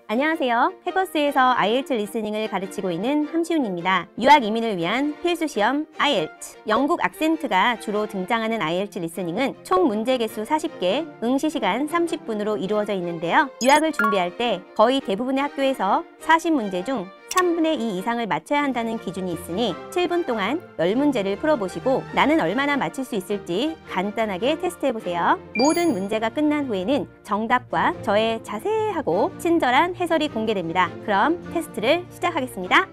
안녕하세요. 페거스에서 IELTS 리스닝을 가르치고 있는 함시훈입니다. 유학 이민을 위한 필수 시험 IELTS. 영국 악센트가 주로 등장하는 IELTS 리스닝은 총 문제 개수 40개, 응시 시간 30분으로 이루어져 있는데요. 유학을 준비할 때 거의 대부분의 학교에서 40문제 중 3분의 2 이상을 맞춰야 한다는 기준이 있으니 7분 동안 10문제를 풀어보시고 나는 얼마나 맞힐 수 있을지 간단하게 테스트해보세요. 모든 문제가 끝난 후에는 정답과 저의 자세하고 친절한 해설이 공개됩니다. 그럼 테스트를 시작하겠습니다.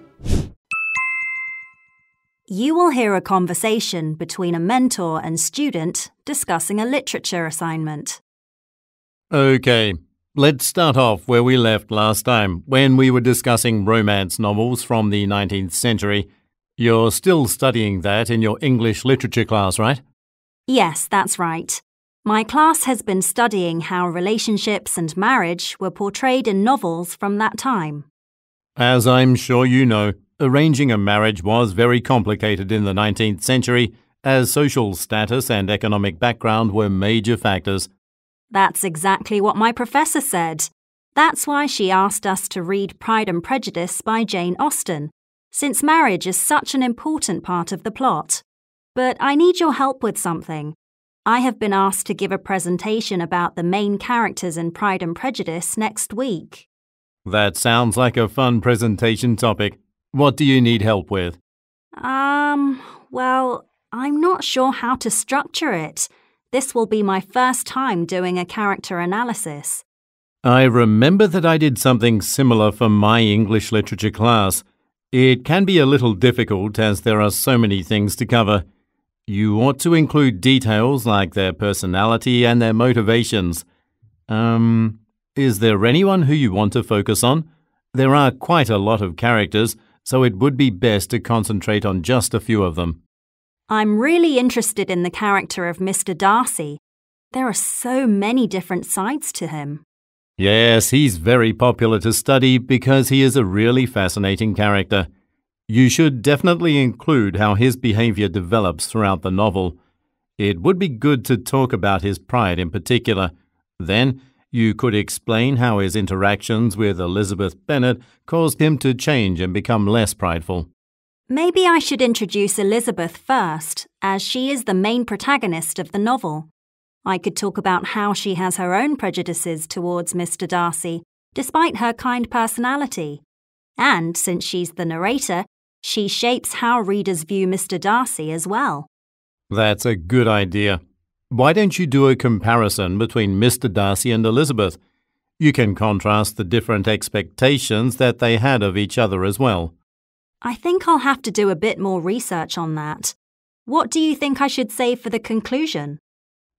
You will hear a conversation between a mentor and student discussing a literature assignment. Okay. Let's start off where we left last time, when we were discussing romance novels from the 19th century. You're still studying that in your English literature class, right? Yes, that's right. My class has been studying how relationships and marriage were portrayed in novels from that time. As I'm sure you know, arranging a marriage was very complicated in the 19th century, as social status and economic background were major factors. That's exactly what my professor said. That's why she asked us to read Pride and Prejudice by Jane Austen, since marriage is such an important part of the plot. But I need your help with something. I have been asked to give a presentation about the main characters in Pride and Prejudice next week. That sounds like a fun presentation topic. What do you need help with? Well, I'm not sure how to structure it. This will be my first time doing a character analysis. I remember that I did something similar for my English literature class. It can be a little difficult as there are so many things to cover. You ought to include details like their personality and their motivations. Is there anyone who you want to focus on? There are quite a lot of characters, so it would be best to concentrate on just a few of them. I'm really interested in the character of Mr. Darcy. There are so many different sides to him. Yes, he's very popular to study because he is a really fascinating character. You should definitely include how his behavior develops throughout the novel. It would be good to talk about his pride in particular. Then, you could explain how his interactions with Elizabeth Bennet caused him to change and become less prideful. Maybe I should introduce Elizabeth first, as she is the main protagonist of the novel. I could talk about how she has her own prejudices towards Mr. Darcy, despite her kind personality. And since she's the narrator, she shapes how readers view Mr. Darcy as well. That's a good idea. Why don't you do a comparison between Mr. Darcy and Elizabeth? You can contrast the different expectations that they had of each other as well. I think I'll have to do a bit more research on that. What do you think I should say for the conclusion?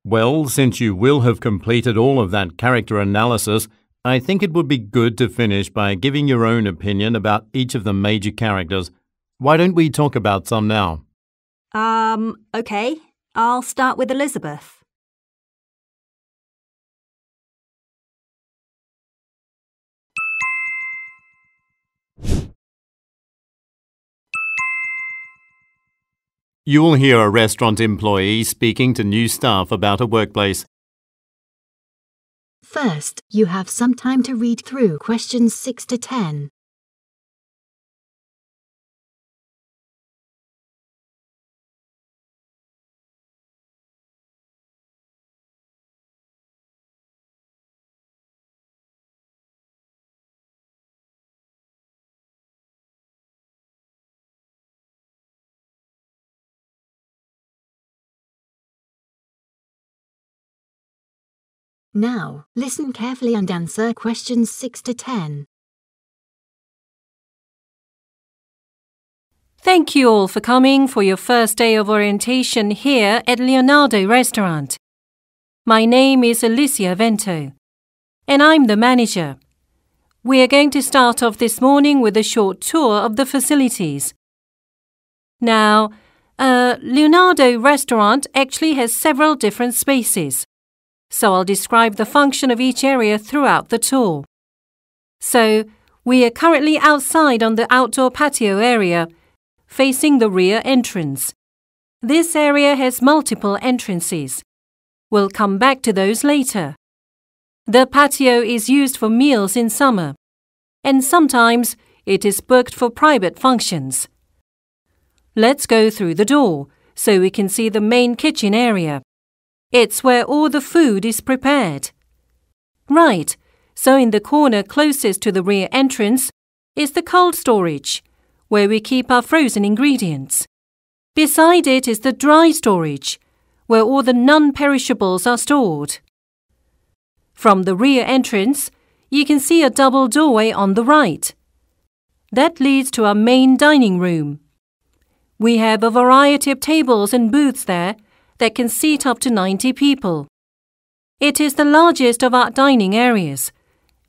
Well, since you will have completed all of that character analysis, I think it would be good to finish by giving your own opinion about each of the major characters. Why don't we talk about some now? Okay. I'll start with Elizabeth. You will hear a restaurant employee speaking to new staff about a workplace. First, you have some time to read through questions 6 to 10. Now, listen carefully and answer questions 6 to 10. Thank you all for coming for your first day of orientation here at Leonardo Restaurant. My name is Alicia Vento, and I'm the manager. We are going to start off this morning with a short tour of the facilities. Now, Leonardo Restaurant actually has several different spaces. So I'll describe the function of each area throughout the tour. So, we are currently outside on the outdoor patio area, facing the rear entrance. This area has multiple entrances. We'll come back to those later. The patio is used for meals in summer, and sometimes it is booked for private functions. Let's go through the door so we can see the main kitchen area. It's where all the food is prepared. Right, so in the corner closest to the rear entrance is the cold storage, where we keep our frozen ingredients. Beside it is the dry storage, where all the non-perishables are stored. From the rear entrance, you can see a double doorway on the right. That leads to our main dining room. We have a variety of tables and booths there that can seat up to 90 people. It is the largest of our dining areas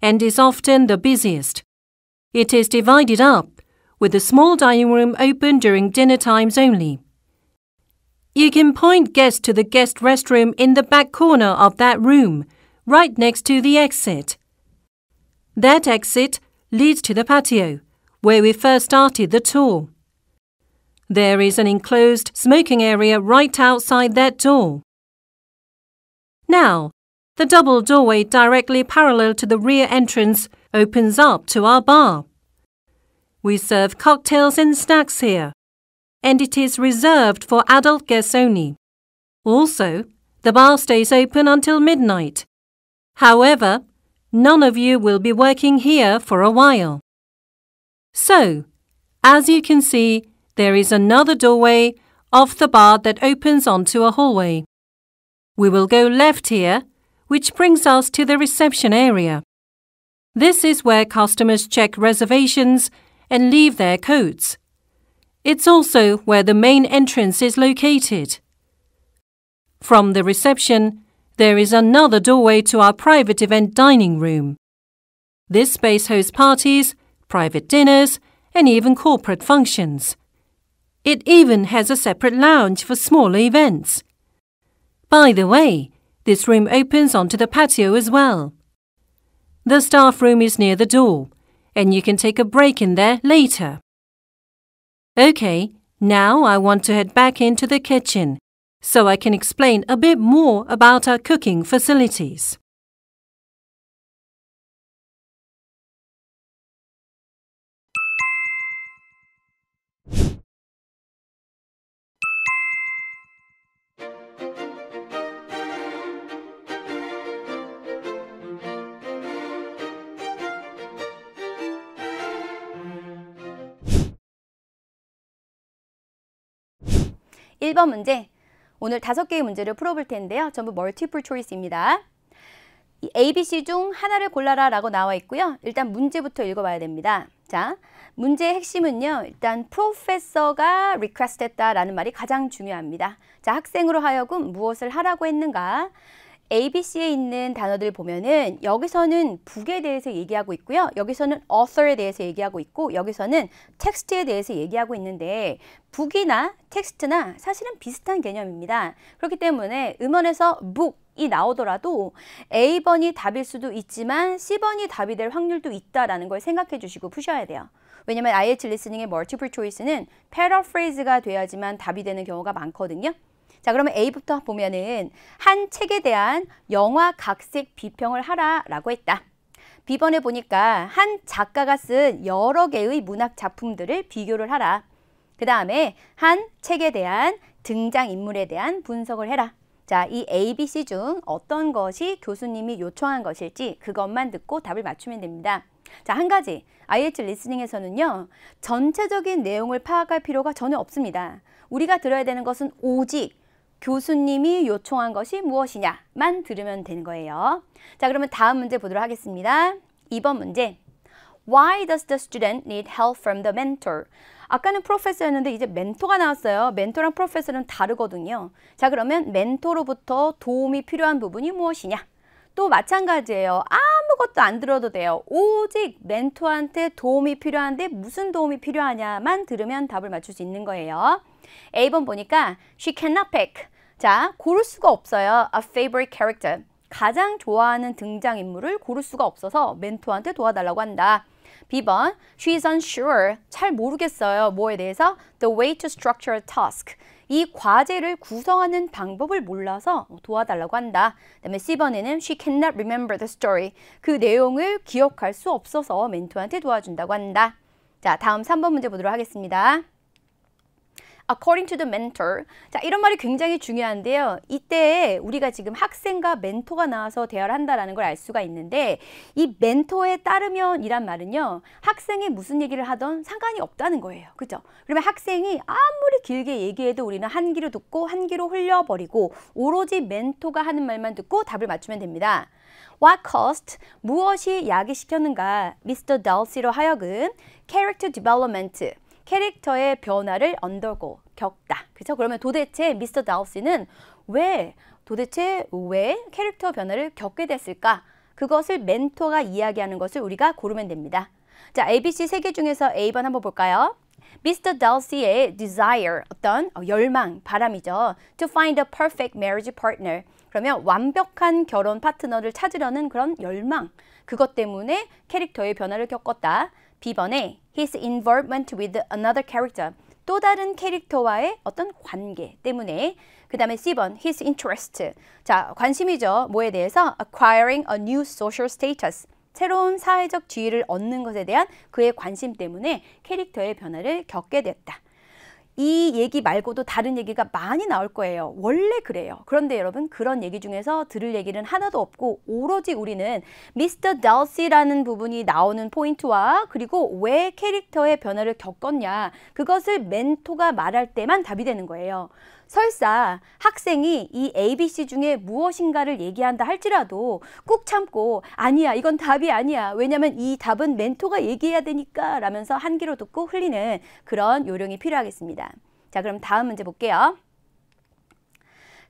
and is often the busiest. It is divided up, with the small dining room open during dinner times only. You can point guests to the guest restroom in the back corner of that room, right next to the exit. That exit leads to the patio, where we first started the tour. There is an enclosed smoking area right outside that door. Now, the double doorway directly parallel to the rear entrance opens up to our bar. We serve cocktails and snacks here, and it is reserved for adult guests only. Also, the bar stays open until midnight. However, none of you will be working here for a while. So, as you can see, there is another doorway off the bar that opens onto a hallway. We will go left here, which brings us to the reception area. This is where customers check reservations and leave their coats. It's also where the main entrance is located. From the reception, there is another doorway to our private event dining room. This space hosts parties, private dinners, and even corporate functions. It even has a separate lounge for smaller events. By the way, this room opens onto the patio as well. The staff room is near the door, and you can take a break in there later. Okay, now I want to head back into the kitchen so I can explain a bit more about our cooking facilities. 일 번 문제, 오늘 5개의 문제를 풀어볼 텐데요. 전부 멀티플 초이스입니다. 이 A, B, C 중 하나를 골라라 라고 나와 있고요. 일단 문제부터 읽어봐야 됩니다. 자, 문제의 핵심은요. 일단 프로페서가 request 했다라는 말이 가장 중요합니다. 자, 학생으로 하여금 무엇을 하라고 했는가? A, B, C에 있는 단어들 보면은 여기서는 북에 대해서 얘기하고 있고요. 여기서는 author에 대해서 얘기하고 있고 여기서는 텍스트에 대해서 얘기하고 있는데 북이나 텍스트나 사실은 비슷한 개념입니다. 그렇기 때문에 음원에서 book이 나오더라도 A번이 답일 수도 있지만 C번이 답이 될 확률도 있다라는 걸 생각해 주시고 푸셔야 돼요. 왜냐면 IELTS 리스닝의 멀티플 초이스는 패러프레이즈가 돼야지만 답이 되는 경우가 많거든요. 자, 그러면 A부터 보면은 한 책에 대한 영화 각색 비평을 하라라고 했다. B번에 보니까 한 작가가 쓴 여러 개의 문학 작품들을 비교를 하라. 그 다음에 한 책에 대한 등장인물에 대한 분석을 해라. 자, 이 A, B, C 중 어떤 것이 교수님이 요청한 것일지 그것만 듣고 답을 맞추면 됩니다. 자, 한 가지 IELTS 리스닝에서는요. 전체적인 내용을 파악할 필요가 전혀 없습니다. 우리가 들어야 되는 것은 오직 교수님이 요청한 것이 무엇이냐만 들으면 되는 거예요. 자, 그러면 다음 문제 보도록 하겠습니다. 2번 문제. Why does the student need help from the mentor? 아까는 프로페서였는데 이제 멘토가 나왔어요. 멘토랑 프로페서는 다르거든요. 자, 그러면 멘토로부터 도움이 필요한 부분이 무엇이냐? 또 마찬가지예요. 아무것도 안 들어도 돼요. 오직 멘토한테 도움이 필요한데 무슨 도움이 필요하냐만 들으면 답을 맞출 수 있는 거예요. A번 보니까 she cannot pick. 자, 고를 수가 없어요. A favorite character. 가장 좋아하는 등장인물을 고를 수가 없어서 멘토한테 도와달라고 한다. B번, she is unsure. 잘 모르겠어요. 뭐에 대해서? The way to structure a task. 이 과제를 구성하는 방법을 몰라서 도와달라고 한다. 그다음에 C번에는 she cannot remember the story. 그 내용을 기억할 수 없어서 멘토한테 도와준다고 한다. 자, 다음 3번 문제 보도록 하겠습니다. According to the mentor. 자, 이런 말이 굉장히 중요한데요. 이때 우리가 지금 학생과 멘토가 나와서 대화를 한다는 걸 알 수가 있는데 이 멘토에 따르면 이란 말은요. 학생이 무슨 얘기를 하던 상관이 없다는 거예요. 그죠? 그러면 학생이 아무리 길게 얘기해도 우리는 한 귀로 듣고 한 귀로 흘려버리고 오로지 멘토가 하는 말만 듣고 답을 맞추면 됩니다. What caused? 무엇이 야기시켰는가? Mr. Darcy로 하여금 character development. 캐릭터의 변화를 언더고 겪다. 그렇죠? 그러면 도대체 미스터 다우시는 도대체 왜 캐릭터 변화를 겪게 됐을까? 그것을 멘토가 이야기하는 것을 우리가 고르면 됩니다. 자, ABC 3개 중에서 A번 한번 볼까요? 미스터 다우시의 desire, 어떤 열망, 바람이죠. To find a perfect marriage partner. 그러면 완벽한 결혼 파트너를 찾으려는 그런 열망. 그것 때문에 캐릭터의 변화를 겪었다. B번에 his involvement with another character. 또 다른 캐릭터와의 어떤 관계 때문에. 그 다음에 C번 his interest. 자, 관심이죠. 뭐에 대해서? Acquiring a new social status. 새로운 사회적 지위를 얻는 것에 대한 그의 관심 때문에 캐릭터의 변화를 겪게 됐다. 이 얘기 말고도 다른 얘기가 많이 나올 거예요. 원래 그래요. 그런데 여러분 그런 얘기 중에서 들을 얘기는 하나도 없고 오로지 우리는 미스터 달시라는 부분이 나오는 포인트와 그리고 왜 캐릭터의 변화를 겪었냐 그것을 멘토가 말할 때만 답이 되는 거예요. 설사 학생이 이 ABC 중에 무엇인가를 얘기한다 할지라도 꾹 참고 아니야 이건 답이 아니야 왜냐면 이 답은 멘토가 얘기해야 되니까 라면서 한 귀로 듣고 흘리는 그런 요령이 필요하겠습니다. 자, 그럼 다음 문제 볼게요.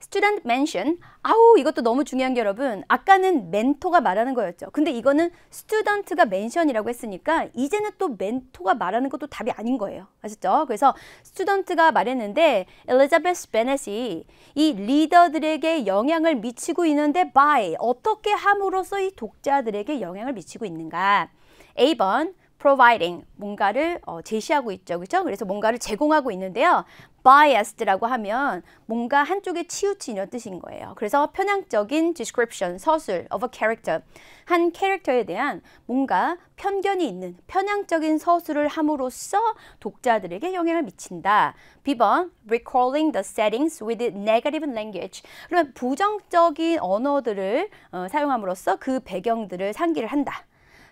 Student mention. 아우 이것도 너무 중요한 게 여러분 아까는 멘토가 말하는 거였죠. 근데 이거는 스튜던트가 멘션이라고 했으니까 이제는 또 멘토가 말하는 것도 답이 아닌 거예요. 아셨죠? 그래서 스튜던트가 말했는데 엘리자베스 베넷이 이 리더들에게 영향을 미치고 있는데 by 어떻게 함으로써 이 독자들에게 영향을 미치고 있는가. A번 providing 뭔가를 제시하고 있죠. 그렇죠? 그래서 뭔가를 제공하고 있는데요. biased라고 하면 뭔가 한쪽에 치우친 이런 뜻인 거예요. 그래서 편향적인 description, 서술 of a character. 한 캐릭터에 대한 뭔가 편견이 있는 편향적인 서술을 함으로써 독자들에게 영향을 미친다. B번 recalling the settings with negative language. 그러면 부정적인 언어들을 사용함으로써 그 배경들을 상기를 한다.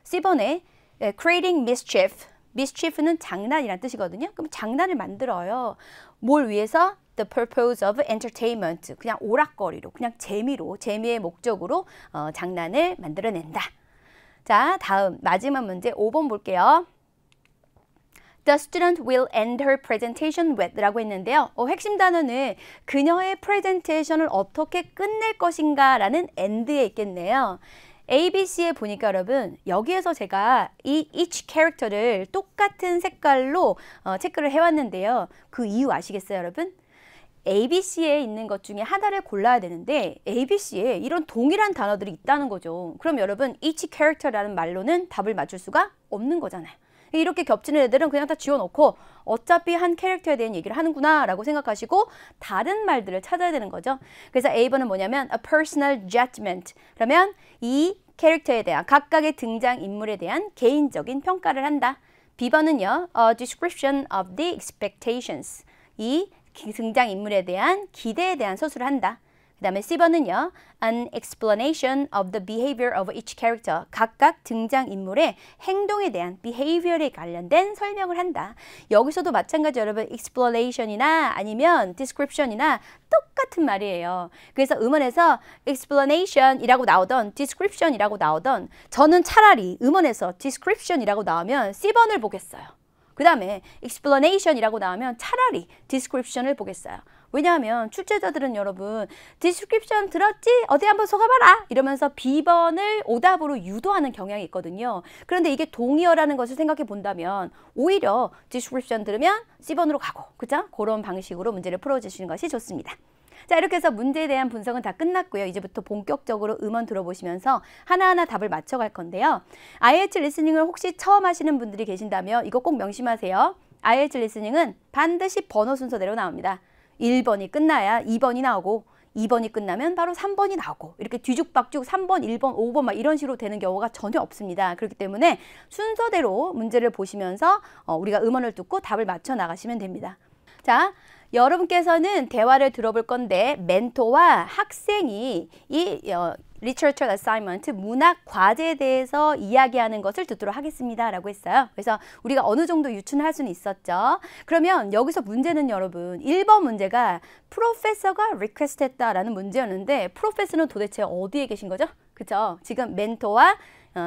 C번에 creating mischief. mischief는 장난이란 뜻이거든요. 그럼 장난을 만들어요. 뭘 위해서? The purpose of entertainment. 그냥 오락거리로, 그냥 재미의 목적으로 장난을 만들어낸다. 자, 다음 마지막 문제 5번 볼게요. The student will end her presentation with 라고 했는데요. 핵심 단어는 그녀의 프레젠테이션을 어떻게 끝낼 것인가 라는 end에 있겠네요. ABC에 보니까 여러분 여기에서 제가 이 each 캐릭터를 똑같은 색깔로 체크를 해왔는데요. 그 이유 아시겠어요 여러분? ABC에 있는 것 중에 하나를 골라야 되는데 ABC에 이런 동일한 단어들이 있다는 거죠. 그럼 여러분 each character라는 말로는 답을 맞출 수가 없는 거잖아요. 이렇게 겹치는 애들은 그냥 다 지워놓고 어차피 한 캐릭터에 대한 얘기를 하는구나 라고 생각하시고 다른 말들을 찾아야 되는 거죠. 그래서 A번은 뭐냐면 a personal judgment. 그러면 이 캐릭터에 대한 각각의 등장인물에 대한 개인적인 평가를 한다. B번은요. a description of the expectations. 이 등장인물에 대한 기대에 대한 서술을 한다. 그 다음에 C번은요. An explanation of the behavior of each character. 각각 등장인물의 행동에 대한 behavior에 관련된 설명을 한다. 여기서도 마찬가지 여러분 explanation이나 아니면 description이나 똑같은 말이에요. 그래서 음원에서 explanation이라고 나오던 description이라고 나오던 저는 차라리 음원에서 description이라고 나오면 C번을 보겠어요. 그 다음에 explanation이라고 나오면 차라리 description을 보겠어요. 왜냐하면 출제자들은 여러분 description 들었지? 어디 한번 속아봐라 이러면서 B번을 오답으로 유도하는 경향이 있거든요. 그런데 이게 동의어라는 것을 생각해 본다면 오히려 description 들으면 C번으로 가고 그죠? 그런 방식으로 문제를 풀어주시는 것이 좋습니다. 자, 이렇게 해서 문제에 대한 분석은 다 끝났고요. 이제부터 본격적으로 음원 들어보시면서 하나하나 답을 맞춰갈 건데요. IELTS 리스닝을 혹시 처음 하시는 분들이 계신다면 이거 꼭 명심하세요. IELTS 리스닝은 반드시 번호 순서대로 나옵니다. 1번이 끝나야 2번이 나오고 2번이 끝나면 바로 3번이 나오고 이렇게 뒤죽박죽 3번, 1번, 5번 막 이런 식으로 되는 경우가 전혀 없습니다. 그렇기 때문에 순서대로 문제를 보시면서 우리가 음원을 듣고 답을 맞춰 나가시면 됩니다. 자, 여러분께서는 대화를 들어볼 건데 멘토와 학생이 이 Literature Assignment, 문학 과제에 대해서 이야기하는 것을 듣도록 하겠습니다 라고 했어요. 그래서 우리가 어느 정도 유추할 수는 있었죠. 그러면 여기서 문제는 여러분 1번 문제가 프로페서가 리퀘스트 했다라는 문제였는데 프로페서는 도대체 어디에 계신 거죠? 그쵸? 지금 멘토와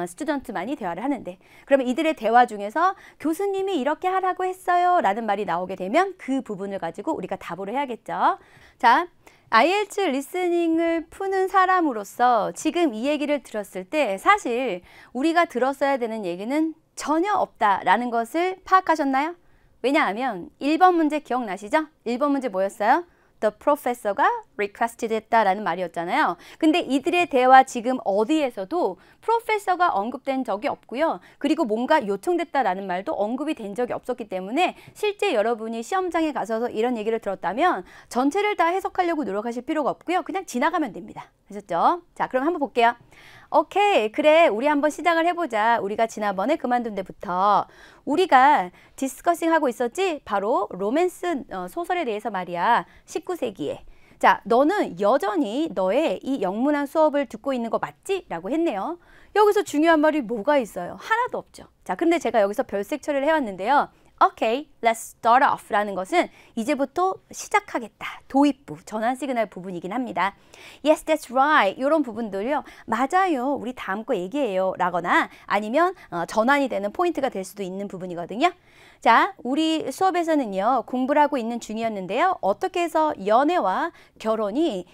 스튜던트만이 대화를 하는데 그러면 이들의 대화 중에서 교수님이 이렇게 하라고 했어요 라는 말이 나오게 되면 그 부분을 가지고 우리가 답으로 해야겠죠. 자, IELTS 리스닝을 푸는 사람으로서 지금 이 얘기를 들었을 때 사실 우리가 들었어야 되는 얘기는 전혀 없다라는 것을 파악하셨나요? 왜냐하면 1번 문제 기억나시죠? 1번 문제 뭐였어요? The professor가 requested 했다라는 말이었잖아요. 근데 이들의 대화 지금 어디에서도 professor가 언급된 적이 없고요. 그리고 뭔가 요청됐다라는 말도 언급이 된 적이 없었기 때문에 실제 여러분이 시험장에 가셔서 이런 얘기를 들었다면 전체를 다 해석하려고 노력하실 필요가 없고요. 그냥 지나가면 됩니다. 아셨죠? 자, 그럼 한번 볼게요. 오케이, 그래, 우리 한번 시작을 해보자. 우리가 지난번에 그만둔 데부터 우리가 디스커싱 하고 있었지? 바로 로맨스 소설에 대해서 말이야. 19세기에. 자, 너는 여전히 너의 이 영문학 수업을 듣고 있는 거 맞지? 라고 했네요. 여기서 중요한 말이 뭐가 있어요? 하나도 없죠. 자, 근데 제가 여기서 별색 처리를 해왔는데요. Okay, let's start off 라는 것은 이제부터 시작하겠다. 도입부, 전환 시그널 부분이긴 합니다. Yes, that's right. 이런 부분들요. 맞아요. 우리 다음 거 얘기해요. 라거나 아니면 전환이 되는 포인트가 될 수도 있는 부분이거든요. 자, 우리 수업에서는요. 공부를 하고 있는 중이었는데요. 어떻게 해서 연애와 결혼이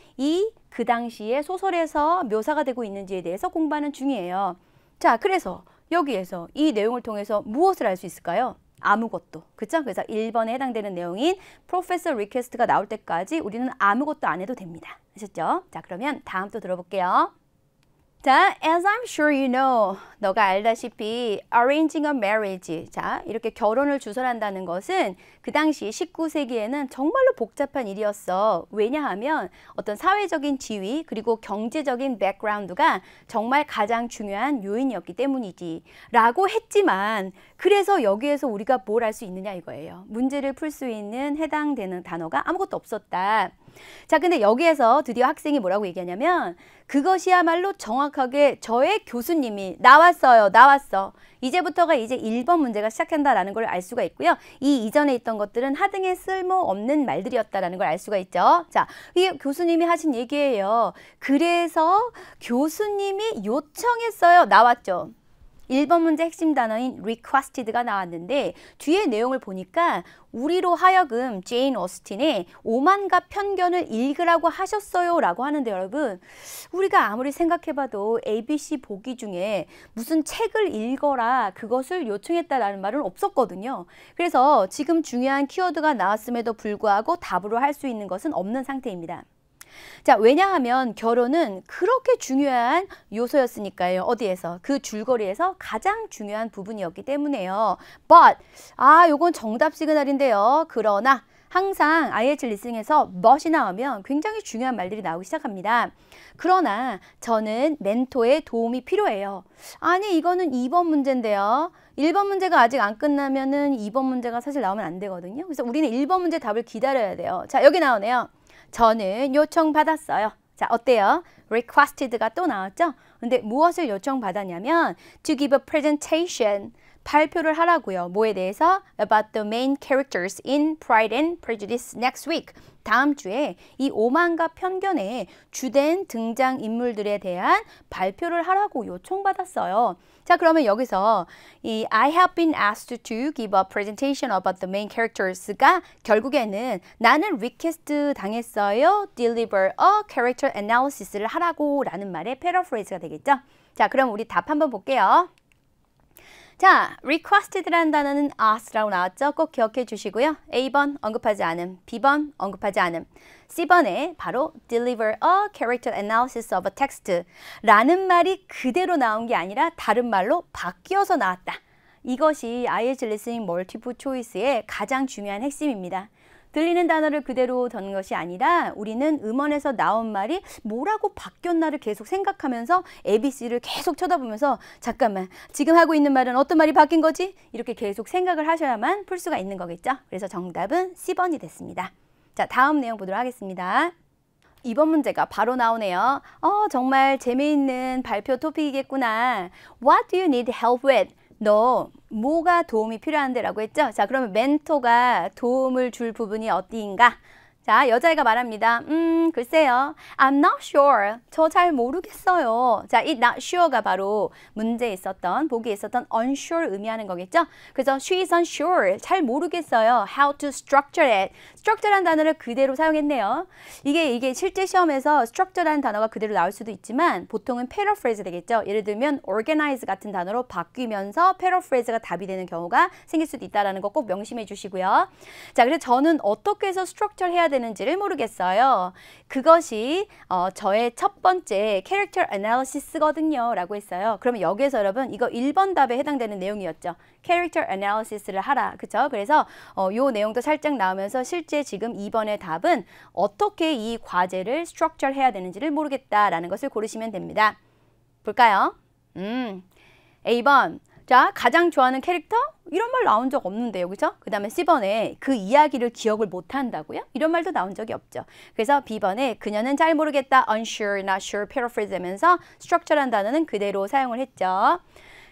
그 당시에 소설에서 묘사가 되고 있는지에 대해서 공부하는 중이에요. 자, 그래서 여기에서 이 내용을 통해서 무엇을 알 수 있을까요? 아무것도. 그쵸? 그래서 1번에 해당되는 내용인 Professor Request가 나올 때까지 우리는 아무것도 안 해도 됩니다. 아셨죠? 자, 그러면 다음 또 들어볼게요. 자, as I'm sure you know, 너가 알다시피 arranging a marriage, 자, 이렇게 결혼을 주선한다는 것은 그 당시 19세기에는 정말로 복잡한 일이었어. 왜냐하면 어떤 사회적인 지위 그리고 경제적인 백그라운드가 정말 가장 중요한 요인이었기 때문이지 라고 했지만 그래서 여기에서 우리가 뭘 알 수 있느냐 이거예요. 문제를 풀 수 있는 해당되는 단어가 아무것도 없었다. 자, 근데 여기에서 드디어 학생이 뭐라고 얘기하냐면 그것이야말로 정확하게 저의 교수님이 나왔어요. 나왔어. 이제부터가 이제 1번 문제가 시작한다라는 걸 알 수가 있고요. 이 이전에 있던 것들은 하등의 쓸모없는 말들이었다라는 걸 알 수가 있죠. 자, 이게 교수님이 하신 얘기예요. 그래서 교수님이 요청했어요. 나왔죠. 1번 문제 핵심 단어인 requested가 나왔는데 뒤에 내용을 보니까 우리로 하여금 제인 오스틴의 오만과 편견을 읽으라고 하셨어요 라고 하는데 여러분 우리가 아무리 생각해봐도 ABC 보기 중에 무슨 책을 읽어라 그것을 요청했다라는 말은 없었거든요. 그래서 지금 중요한 키워드가 나왔음에도 불구하고 답으로 할 수 있는 것은 없는 상태입니다. 자, 왜냐하면 결혼은 그렇게 중요한 요소였으니까요. 어디에서? 그 줄거리에서 가장 중요한 부분이었기 때문에요. But, 요건 정답 시그널인데요. 그러나 항상 IELTS 리스닝에서 but이 나오면 굉장히 중요한 말들이 나오기 시작합니다. 그러나 저는 멘토의 도움이 필요해요. 아니, 이거는 2번 문제인데요. 1번 문제가 아직 안 끝나면은 2번 문제가 사실 나오면 안 되거든요. 그래서 우리는 1번 문제 답을 기다려야 돼요. 자, 여기 나오네요. 저는 요청받았어요. 자, 어때요? requested가 또 나왔죠? 근데 무엇을 요청받았냐면 to give a presentation, 발표를 하라고요. 뭐에 대해서? About the main characters in Pride and Prejudice next week. 다음 주에 이 오만과 편견의 주된 등장인물들에 대한 발표를 하라고 요청받았어요. 자, 그러면 여기서 이 I have been asked to give a presentation about the main characters가 결국에는 나는 request 당했어요. deliver a character analysis를 하라고 라는 말의 패러프레이즈가 되겠죠. 자, 그럼 우리 답 한번 볼게요. 자, requested라는 단어는 ask라고 나왔죠? 꼭 기억해 주시고요. A번 언급하지 않음, B번 언급하지 않음, C번에 바로 deliver a character analysis of a text 라는 말이 그대로 나온 게 아니라 다른 말로 바뀌어서 나왔다. 이것이 IELTS 리스닝 멀티플 초이스의 가장 중요한 핵심입니다. 들리는 단어를 그대로 듣는 것이 아니라 우리는 음원에서 나온 말이 뭐라고 바뀌었나를 계속 생각하면서 ABC를 계속 쳐다보면서 잠깐만 지금 하고 있는 말은 어떤 말이 바뀐 거지? 이렇게 계속 생각을 하셔야만 풀 수가 있는 거겠죠. 그래서 정답은 C번이 됐습니다. 자, 다음 내용 보도록 하겠습니다. 이번 문제가 바로 나오네요. 정말 재미있는 발표 토픽이겠구나. What do you need help with? 너 뭐가 도움이 필요한데 라고 했죠? 자, 그러면 멘토가 도움을 줄 부분이 어디인가? 자, 여자애가 말합니다. 글쎄요. I'm not sure. 저 잘 모르겠어요. 자, 이 not sure가 바로 문제에 있었던, 보기에 있었던 unsure 의미하는 거겠죠? 그래서 she's unsure. 잘 모르겠어요. How to structure it. structure란 단어를 그대로 사용했네요. 이게 실제 시험에서 structure라는 단어가 그대로 나올 수도 있지만 보통은 paraphrase 되겠죠? 예를 들면 organize 같은 단어로 바뀌면서 paraphrase가 답이 되는 경우가 생길 수도 있다는 거 꼭 명심해 주시고요. 자, 그래서 저는 어떻게 해서 structure 해야 되는지를 모르겠어요. 그것이 저의 첫 번째 character analysis거든요 라고 했어요. 그러면 여기에서 여러분 이거 1번 답에 해당되는 내용이었죠. character analysis를 하라. 그쵸? 그래서 요 내용도 살짝 나오면서 실제 지금 2번의 답은 어떻게 이 과제를 structure 해야 되는지를 모르겠다라는 것을 고르시면 됩니다. 볼까요? A번. 자, 가장 좋아하는 캐릭터? 이런 말 나온 적 없는데요. 그죠? 그 다음에 C번에 그 이야기를 기억을 못한다고요? 이런 말도 나온 적이 없죠. 그래서 B번에 그녀는 잘 모르겠다, unsure, not sure, paraphrase 되면서 structure란 단어는 그대로 사용을 했죠.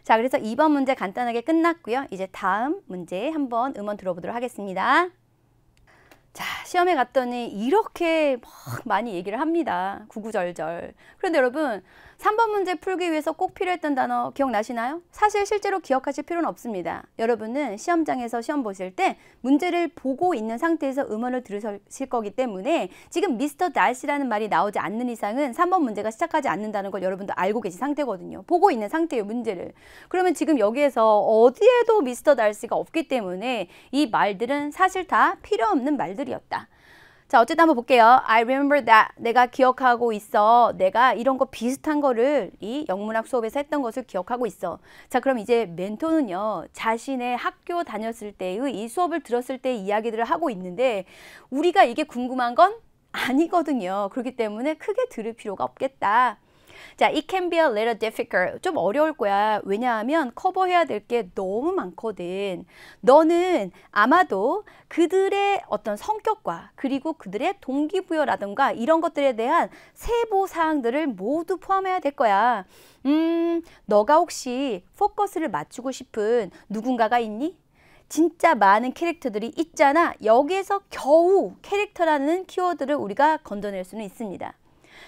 자, 그래서 2번 문제 간단하게 끝났고요. 이제 다음 문제 한번 음원 들어보도록 하겠습니다. 자, 시험에 갔더니 이렇게 막 많이 얘기를 합니다. 구구절절. 그런데 여러분 3번 문제 풀기 위해서 꼭 필요했던 단어 기억나시나요? 사실 실제로 기억하실 필요는 없습니다. 여러분은 시험장에서 시험 보실 때 문제를 보고 있는 상태에서 음원을 들으실 거기 때문에 지금 미스터 달시라는 말이 나오지 않는 이상은 3번 문제가 시작하지 않는다는 걸 여러분도 알고 계신 상태거든요. 보고 있는 상태예요, 문제를. 그러면 지금 여기에서 어디에도 미스터 달시가 없기 때문에 이 말들은 사실 다 필요 없는 말들이었다. 자, 어쨌든 한번 볼게요. I remember that. 내가 기억하고 있어. 내가 이런 거 비슷한 거를 이 영문학 수업에서 했던 것을 기억하고 있어. 자, 그럼 이제 멘토는요. 자신의 학교 다녔을 때의 이 수업을 들었을 때의 이야기들을 하고 있는데 우리가 이게 궁금한 건 아니거든요. 그렇기 때문에 크게 들을 필요가 없겠다. 자, it can be a little difficult. 좀 어려울 거야. 왜냐하면 커버해야 될 게 너무 많거든. 너는 아마도 그들의 어떤 성격과 그리고 그들의 동기부여라든가 이런 것들에 대한 세부 사항들을 모두 포함해야 될 거야. 너가 혹시 포커스를 맞추고 싶은 누군가가 있니? 진짜 많은 캐릭터들이 있잖아. 여기에서 겨우 캐릭터라는 키워드를 우리가 건져낼 수는 있습니다.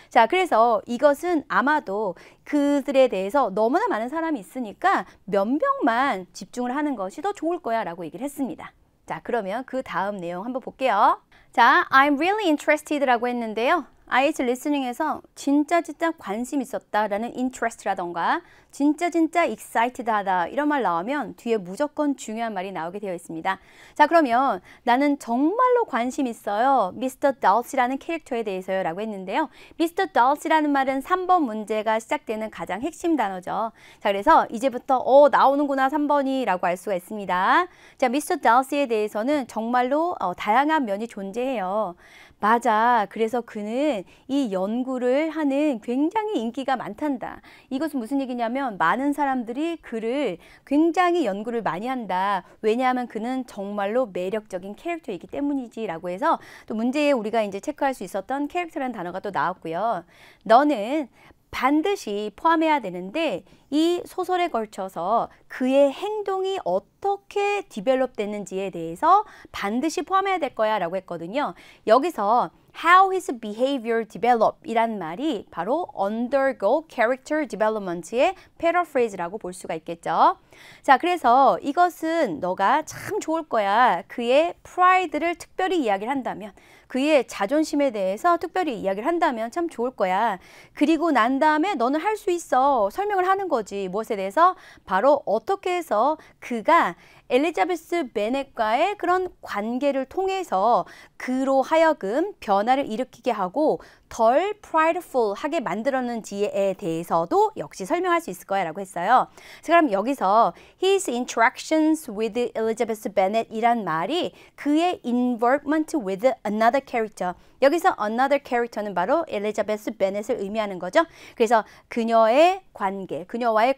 자, 그래서 이것은 아마도 그들에 대해서 너무나 많은 사람이 있으니까 몇 명만 집중을 하는 것이 더 좋을 거야 라고 얘기를 했습니다. 자, 그러면 그 다음 내용 한번 볼게요. 자, I'm really interested 라고 했는데요. IH 리스닝에서 진짜 관심 있었다라는 interest라던가 진짜 excited 하다 이런 말 나오면 뒤에 무조건 중요한 말이 나오게 되어 있습니다. 자, 그러면 나는 정말로 관심 있어요. Mr. Darcy라는 캐릭터에 대해서요 라고 했는데요. Mr. Darcy라는 말은 3번 문제가 시작되는 가장 핵심 단어죠. 자, 그래서 이제부터 나오는구나 3번이 라고 알 수가 있습니다. 자, Mr. Darcy에 대해서는 정말로 다양한 면이 존재해요. 맞아. 그래서 그는 이 연구를 하는 굉장히 인기가 많단다. 이것은 무슨 얘기냐면 많은 사람들이 그를 굉장히 연구를 많이 한다. 왜냐하면 그는 정말로 매력적인 캐릭터이기 때문이지 라고 해서 또 문제에 우리가 이제 체크할 수 있었던 캐릭터라는 단어가 또 나왔고요. 너는 반드시 포함해야 되는데 이 소설에 걸쳐서 그의 행동이 어떻게 디벨롭 됐는지에 대해서 반드시 포함해야 될 거야 라고 했거든요. 여기서 how his behavior develop 이란 말이 바로 undergo character development의 paraphrase라고 볼 수가 있겠죠. 자, 그래서 이것은 너가 참 좋을 거야. 그의 pride를 특별히 이야기를 한다면 그의 자존심에 대해서 특별히 이야기를 한다면 참 좋을 거야. 그리고 난 다음에 너는 할 수 있어. 설명을 하는 거지. 무엇에 대해서? 바로 어떻게 해서 그가 엘리자베스 베넷과의 그런 관계를 통해서 그로 하여금 변화를 일으키게 하고 덜 prideful하게 만들었는지에 대해서도 역시 설명할 수 있을 거야 라고 했어요. 자, 그럼 여기서 his interactions with Elizabeth Bennet 이란 말이 그의 involvement with another character. 여기서 another character는 바로 엘리자베스 베넷을 의미하는 거죠. 그래서 그녀와의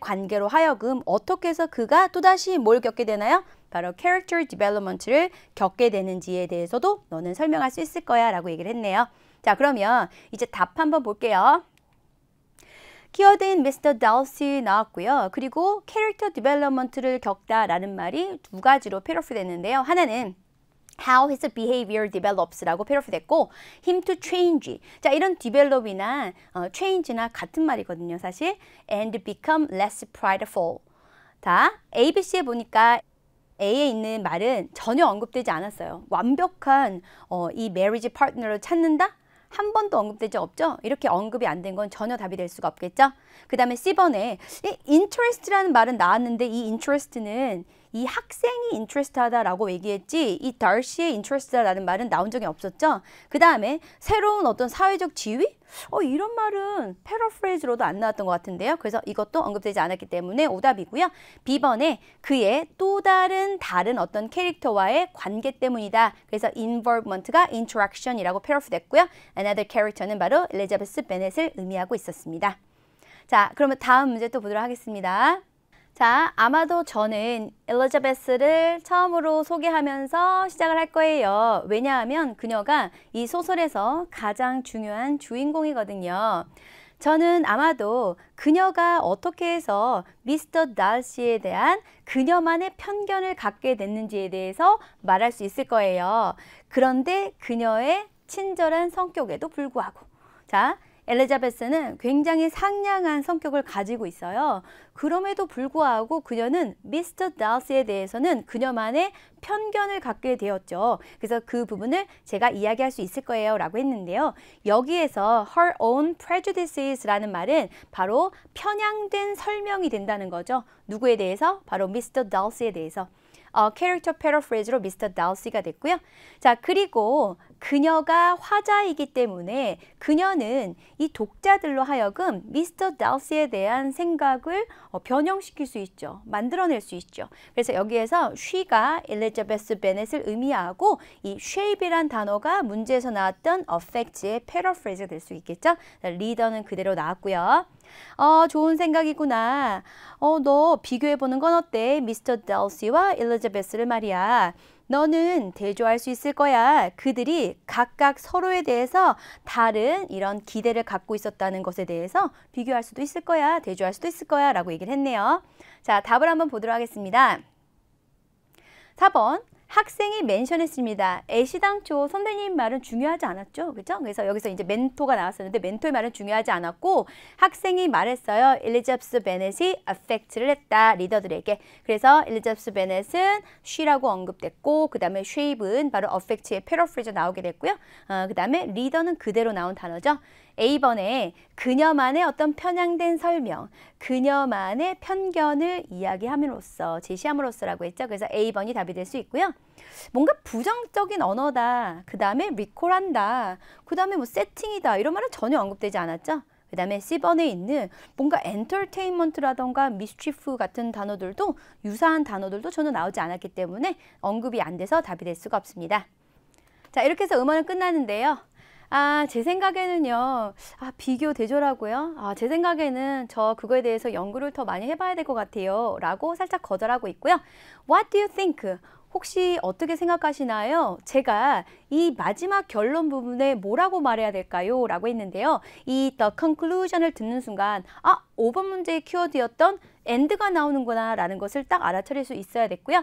관계로 하여금 어떻게 해서 그가 또다시 뭘 겪게 되나요? 바로 character development를 겪게 되는지에 대해서도 너는 설명할 수 있을 거야 라고 얘기를 했네요. 자, 그러면 이제 답 한번 볼게요. 키워드인 Mr. Darcy 나왔고요. 그리고 캐릭터 디벨롭먼트를 겪다라는 말이 두 가지로 패러프리 됐는데요. 하나는 how his behavior develops라고 패러프리 됐고 him to change. 자, 이런 develop이나 change나 같은 말이거든요, 사실. and become less prideful. 자, ABC에 보니까 A에 있는 말은 전혀 언급되지 않았어요. 완벽한 이 marriage partner를 찾는다? 한 번도 언급되지 없죠? 이렇게 언급이 안 된 건 전혀 답이 될 수가 없겠죠? 그 다음에 C번에 이 interest라는 말은 나왔는데 이 interest는 이 학생이 interest하다라고 얘기했지 이 Darcy의 interest라는 말은 나온 적이 없었죠? 그 다음에 새로운 어떤 사회적 지위? 이런 말은 패러프레이즈로도 안 나왔던 것 같은데요. 그래서 이것도 언급되지 않았기 때문에 오답이고요. B번에 그의 또 다른 어떤 캐릭터와의 관계 때문이다. 그래서 involvement가 interaction이라고 패러프 됐고요. Another character는 바로 엘리자베스 베넷을 의미하고 있었습니다. 자, 그러면 다음 문제 또 보도록 하겠습니다. 자, 아마도 저는 엘리자베스를 처음으로 소개하면서 시작을 할 거예요. 왜냐하면 그녀가 이 소설에서 가장 중요한 주인공이거든요. 저는 아마도 그녀가 어떻게 해서 미스터 달시에 대한 그녀만의 편견을 갖게 됐는지에 대해서 말할 수 있을 거예요. 그런데 그녀의 친절한 성격에도 불구하고 자, 엘리자베스는 굉장히 상냥한 성격을 가지고 있어요. 그럼에도 불구하고 그녀는 미스터 달시에 대해서는 그녀만의 편견을 갖게 되었죠. 그래서 그 부분을 제가 이야기할 수 있을 거예요 라고 했는데요. 여기에서 her own prejudices라는 말은 바로 편향된 설명이 된다는 거죠. 누구에 대해서? 바로 미스터 달시에 대해서. 캐릭터 패러프레이즈로 미스터 달시가 됐고요. 자, 그리고 그녀가 화자이기 때문에 그녀는 이 독자들로 하여금 미스터 달시에 대한 생각을 변형시킬 수 있죠. 만들어낼 수 있죠. 그래서 여기에서 she가 엘리자베스 베넷을 의미하고 이 shape이란 단어가 문제에서 나왔던 affect의 패러프레이즈가 될 수 있겠죠. 리더는 그대로 나왔고요. 좋은 생각이구나. 너 비교해보는 건 어때? 미스터 달시와 엘리자베스를 말이야. 너는 대조할 수 있을 거야. 그들이 각각 서로에 대해서 다른 이런 기대를 갖고 있었다는 것에 대해서 비교할 수도 있을 거야. 대조할 수도 있을 거야. 라고 얘기를 했네요. 자, 답을 한번 보도록 하겠습니다. 4번. 학생이 멘션했습니다. 애시당초 선생님 말은 중요하지 않았죠. 그렇죠? 그래서 여기서 이제 멘토가 나왔었는데 멘토의 말은 중요하지 않았고 학생이 말했어요. 엘리자베스 베넷이 affect를 했다. 리더들에게. 그래서 엘리자베스 베넷은 she라고 언급됐고 그 다음에 shape은 바로 affect의 패러프레이즈 나오게 됐고요. 그 다음에 리더는 그대로 나온 단어죠. A번에 그녀만의 어떤 편향된 설명, 그녀만의 편견을 이야기함으로써, 제시함으로써라고 했죠. 그래서 A번이 답이 될 수 있고요. 뭔가 부정적인 언어다, 그 다음에 리콜한다, 그 다음에 뭐 세팅이다 이런 말은 전혀 언급되지 않았죠. 그 다음에 C번에 있는 뭔가 엔터테인먼트라던가 미스치프 같은 단어들도 유사한 단어들도 전혀 나오지 않았기 때문에 언급이 안 돼서 답이 될 수가 없습니다. 자, 이렇게 해서 음원은 끝나는데요. 제 생각에는요. 비교 대조라고요? 제 생각에는 저 그거에 대해서 연구를 더 많이 해봐야 될 것 같아요. 라고 살짝 거절하고 있고요. What do you think? 혹시 어떻게 생각하시나요? 제가 이 마지막 결론 부분에 뭐라고 말해야 될까요? 라고 했는데요. 이 the conclusion을 듣는 순간 5번 문제의 키워드였던 end가 나오는구나 라는 것을 딱 알아차릴 수 있어야 됐고요.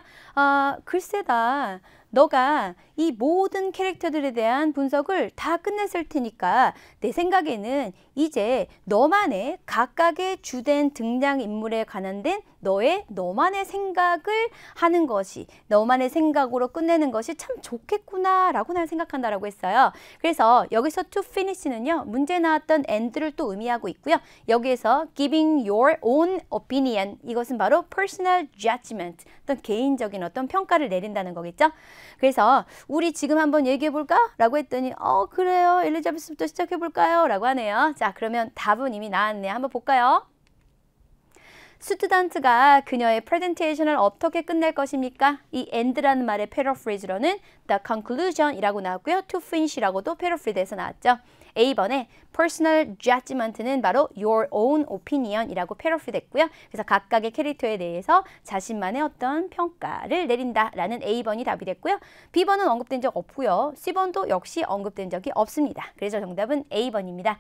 글쎄다. 너가 이 모든 캐릭터들에 대한 분석을 다 끝냈을 테니까 내 생각에는 이제 너만의 각각의 주된 등장인물에 관한된 너만의 생각을 하는 것이 너만의 생각으로 끝내는 것이 참 좋겠구나 라고 난 생각한다라고 했어요. 그래서 여기서 to finish는요. 문제 나왔던 end를 또 의미하고 있고요. 여기에서 giving your own opinion opinion. 이것은 바로 personal judgment. 어떤 개인적인 어떤 평가를 내린다는 거겠죠? 그래서 우리 지금 한번 얘기해 볼까? 라고 했더니 그래요. 엘리자베스부터 시작해 볼까요? 라고 하네요. 자, 그러면 답은 이미 나왔네요. 한번 볼까요? 스튜던트가 그녀의 프레젠테이션을 어떻게 끝낼 것입니까? 이 end라는 말의 패러프레이즈로는 the conclusion이라고 나왔고요. to finish라고도 패러프레이즈에서 나왔죠. A번에 personal judgment는 바로 your own opinion이라고 패러프레이즈 됐고요. 그래서 각각의 캐릭터에 대해서 자신만의 어떤 평가를 내린다라는 A번이 답이 됐고요. B번은 언급된 적 없고요. C번도 역시 언급된 적이 없습니다. 그래서 정답은 A번입니다.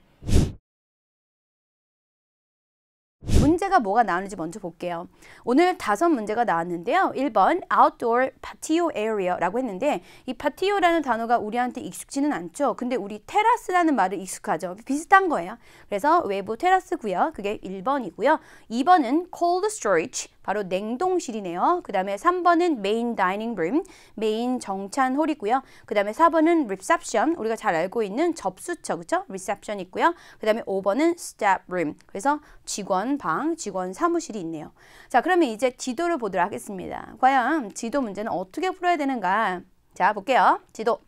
문제가 뭐가 나오는지 먼저 볼게요. 오늘 5문제가 나왔는데요. 1번 outdoor patio area라고 했는데 이 patio라는 단어가 우리한테 익숙지는 않죠. 근데 우리 테라스라는 말은 익숙하죠. 비슷한 거예요. 그래서 외부 테라스고요. 그게 1번이고요. 2번은 cold storage, 바로 냉동실이네요. 그 다음에 3번은 main dining room, 메인 정찬홀이고요. 그 다음에 4번은 reception, 우리가 잘 알고 있는 접수처, 그쵸? reception 있고요. 그 다음에 5번은 staff room, 그래서 직원 방, 직원 사무실이 있네요. 자, 그러면 이제 지도를 보도록 하겠습니다. 과연 지도 문제는 어떻게 풀어야 되는가? 자, 볼게요. 지도.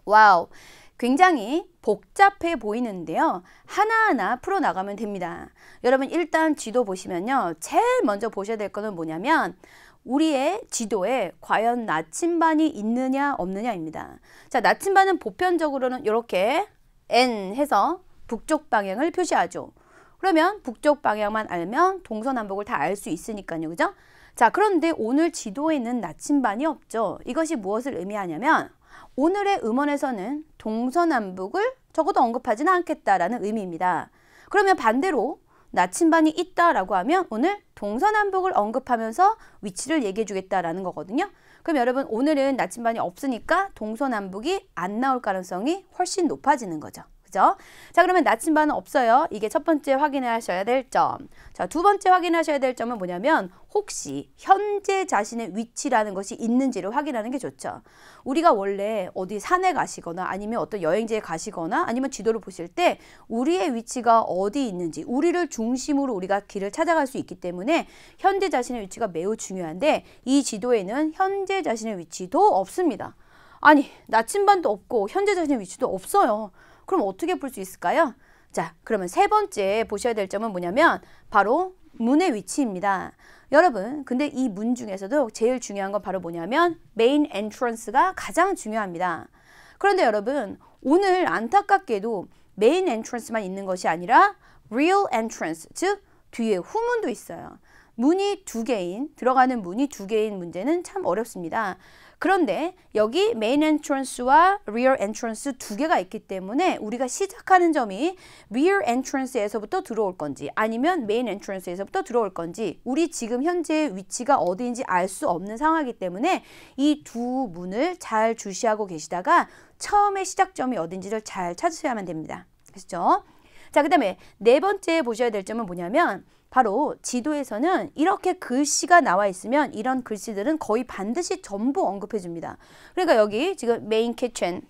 와우. 굉장히 복잡해 보이는데요. 하나하나 풀어나가면 됩니다. 여러분 일단 지도 보시면요. 제일 먼저 보셔야 될 거는 뭐냐면 우리의 지도에 과연 나침반이 있느냐 없느냐입니다. 자, 나침반은 보편적으로는 이렇게 N 해서 북쪽 방향을 표시하죠. 그러면 북쪽 방향만 알면 동서남북을 다 알 수 있으니까요. 그죠? 자, 그런데 오늘 지도에 있는 나침반이 없죠. 이것이 무엇을 의미하냐면 오늘의 음원에서는 동서남북을 적어도 언급하지는 않겠다라는 의미입니다. 그러면 반대로 나침반이 있다라고 하면 오늘 동서남북을 언급하면서 위치를 얘기해 주겠다라는 거거든요. 그럼 여러분 오늘은 나침반이 없으니까 동서남북이 안 나올 가능성이 훨씬 높아지는 거죠. 그죠? 자, 그러면 나침반은 없어요. 이게 첫 번째 확인하셔야 될 점. 자, 두 번째 확인하셔야 될 점은 뭐냐면 혹시 현재 자신의 위치라는 것이 있는지를 확인하는 게 좋죠. 우리가 원래 어디 산에 가시거나 아니면 어떤 여행지에 가시거나 아니면 지도를 보실 때 우리의 위치가 어디 있는지 우리를 중심으로 우리가 길을 찾아갈 수 있기 때문에 현재 자신의 위치가 매우 중요한데 이 지도에는 현재 자신의 위치도 없습니다. 아니, 나침반도 없고 현재 자신의 위치도 없어요. 그럼 어떻게 풀 수 있을까요? 자, 그러면 세 번째 보셔야 될 점은 뭐냐면 바로 문의 위치입니다. 여러분, 근데 이 문 중에서도 제일 중요한 건 바로 뭐냐면 메인 엔트런스가 가장 중요합니다. 그런데 여러분, 오늘 안타깝게도 메인 엔트런스만 있는 것이 아니라 real entrance, 즉 뒤에 후문도 있어요. 문이 2개인, 들어가는 문이 2개인 문제는 참 어렵습니다. 그런데 여기 메인 엔트런스와 리어 엔트런스 2개가 있기 때문에 우리가 시작하는 점이 리어 엔트런스에서부터 들어올 건지 아니면 메인 엔트런스에서부터 들어올 건지 우리 지금 현재 위치가 어디인지 알 수 없는 상황이기 때문에 이 두 문을 잘 주시하고 계시다가 처음에 시작점이 어딘지를 잘 찾으셔야만 됩니다. 그렇죠? 자, 그 다음에 네 번째 보셔야 될 점은 뭐냐면 바로 지도에서는 이렇게 글씨가 나와 있으면 이런 글씨들은 거의 반드시 전부 언급해 줍니다. 그러니까 여기 지금 main kitchen,